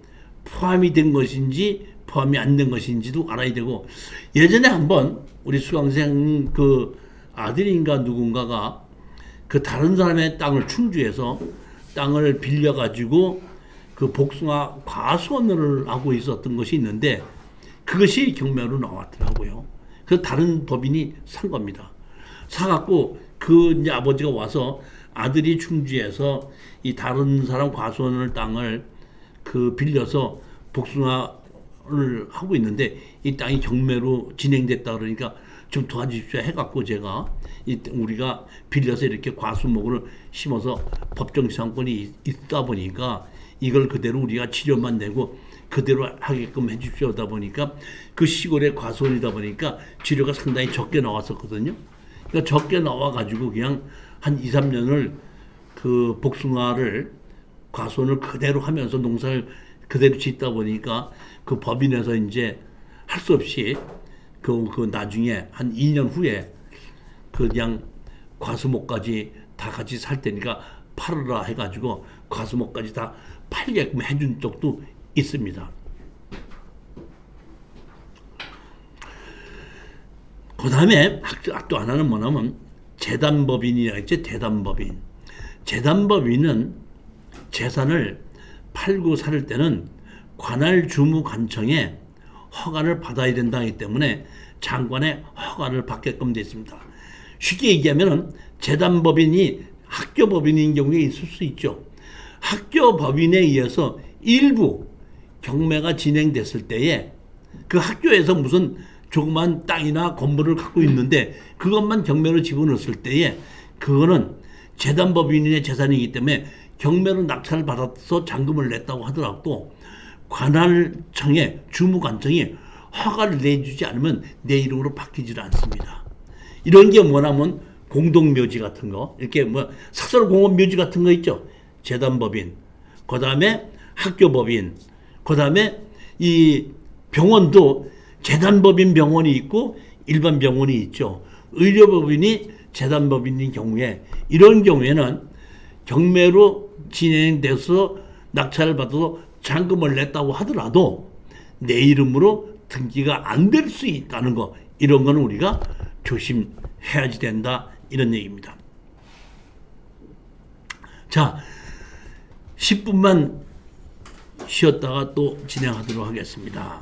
A: 포함이 된 것인지 포함이 안 된 것인지도 알아야 되고, 예전에 한번 우리 수강생 그 아들인가 누군가가 그 다른 사람의 땅을 충주해서 땅을 빌려가지고 그 복숭아 과수원을 하고 있었던 것이 있는데, 그것이 경매로 나왔더라고요. 그래서 다른 법인이 산 겁니다. 사갖고 그 이제 아버지가 와서 아들이 충주해서 이 다른 사람 과수원을 땅을 그 빌려서 복숭아를 하고 있는데 이 땅이 경매로 진행됐다 그러니까 좀 도와주십시오 해갖고 제가 우리가 빌려서 이렇게 과수목을 심어서 법정 지상권이 있다 보니까 이걸 그대로 우리가 치료만 내고 그대로 하게끔 해주십시오 하다 보니까 그 시골의 과수원이다 보니까 치료가 상당히 적게 나왔었거든요. 그러니까 적게 나와가지고 그냥 한 2, 3년을 그 복숭아를 과수원을 그대로 하면서 농사를 그대로 짓다 보니까 그 법인에서 이제 할 수 없이 그 나중에 한 2년 후에 그냥 과수목까지 다 같이 살 테니까 팔으라 해가지고 과수목까지 다 팔게끔 해준 적도 있습니다. 그 다음에 또 하나는 뭐냐면 재단법인이라 했지. 대단법인. 재단법인은 재산을 팔고 살 때는 관할 주무관청에 허가를 받아야 된다기 때문에 장관의 허가를 받게끔 되어 있습니다. 쉽게 얘기하면 재단법인이 학교법인인 경우에 있을 수 있죠. 학교법인에 의해서 일부 경매가 진행됐을 때에 그 학교에서 무슨 조그만 땅이나 건물을 갖고 있는데 그것만 경매로 집어넣었을 때에 그거는 재단법인의 재산이기 때문에 경매로 낙찰을 받아서 잔금을 냈다고 하더라도 관할청에 주무관청이 허가를 내주지 않으면 내 이름으로 바뀌질 않습니다. 이런 게 뭐냐면 공동묘지 같은 거, 이렇게 뭐 사설공원묘지 같은 거 있죠. 재단법인, 그 다음에 학교법인, 그 다음에 이 병원도 재단법인 병원이 있고 일반 병원이 있죠. 의료법인이 재단법인인 경우에 이런 경우에는 경매로 진행돼서 낙찰을 받아서 잔금을 냈다고 하더라도 내 이름으로 등기가 안 될 수 있다는 거, 이런 거는 우리가 조심해야지 된다, 이런 얘기입니다. 자, 10분만 쉬었다가 또 진행하도록 하겠습니다.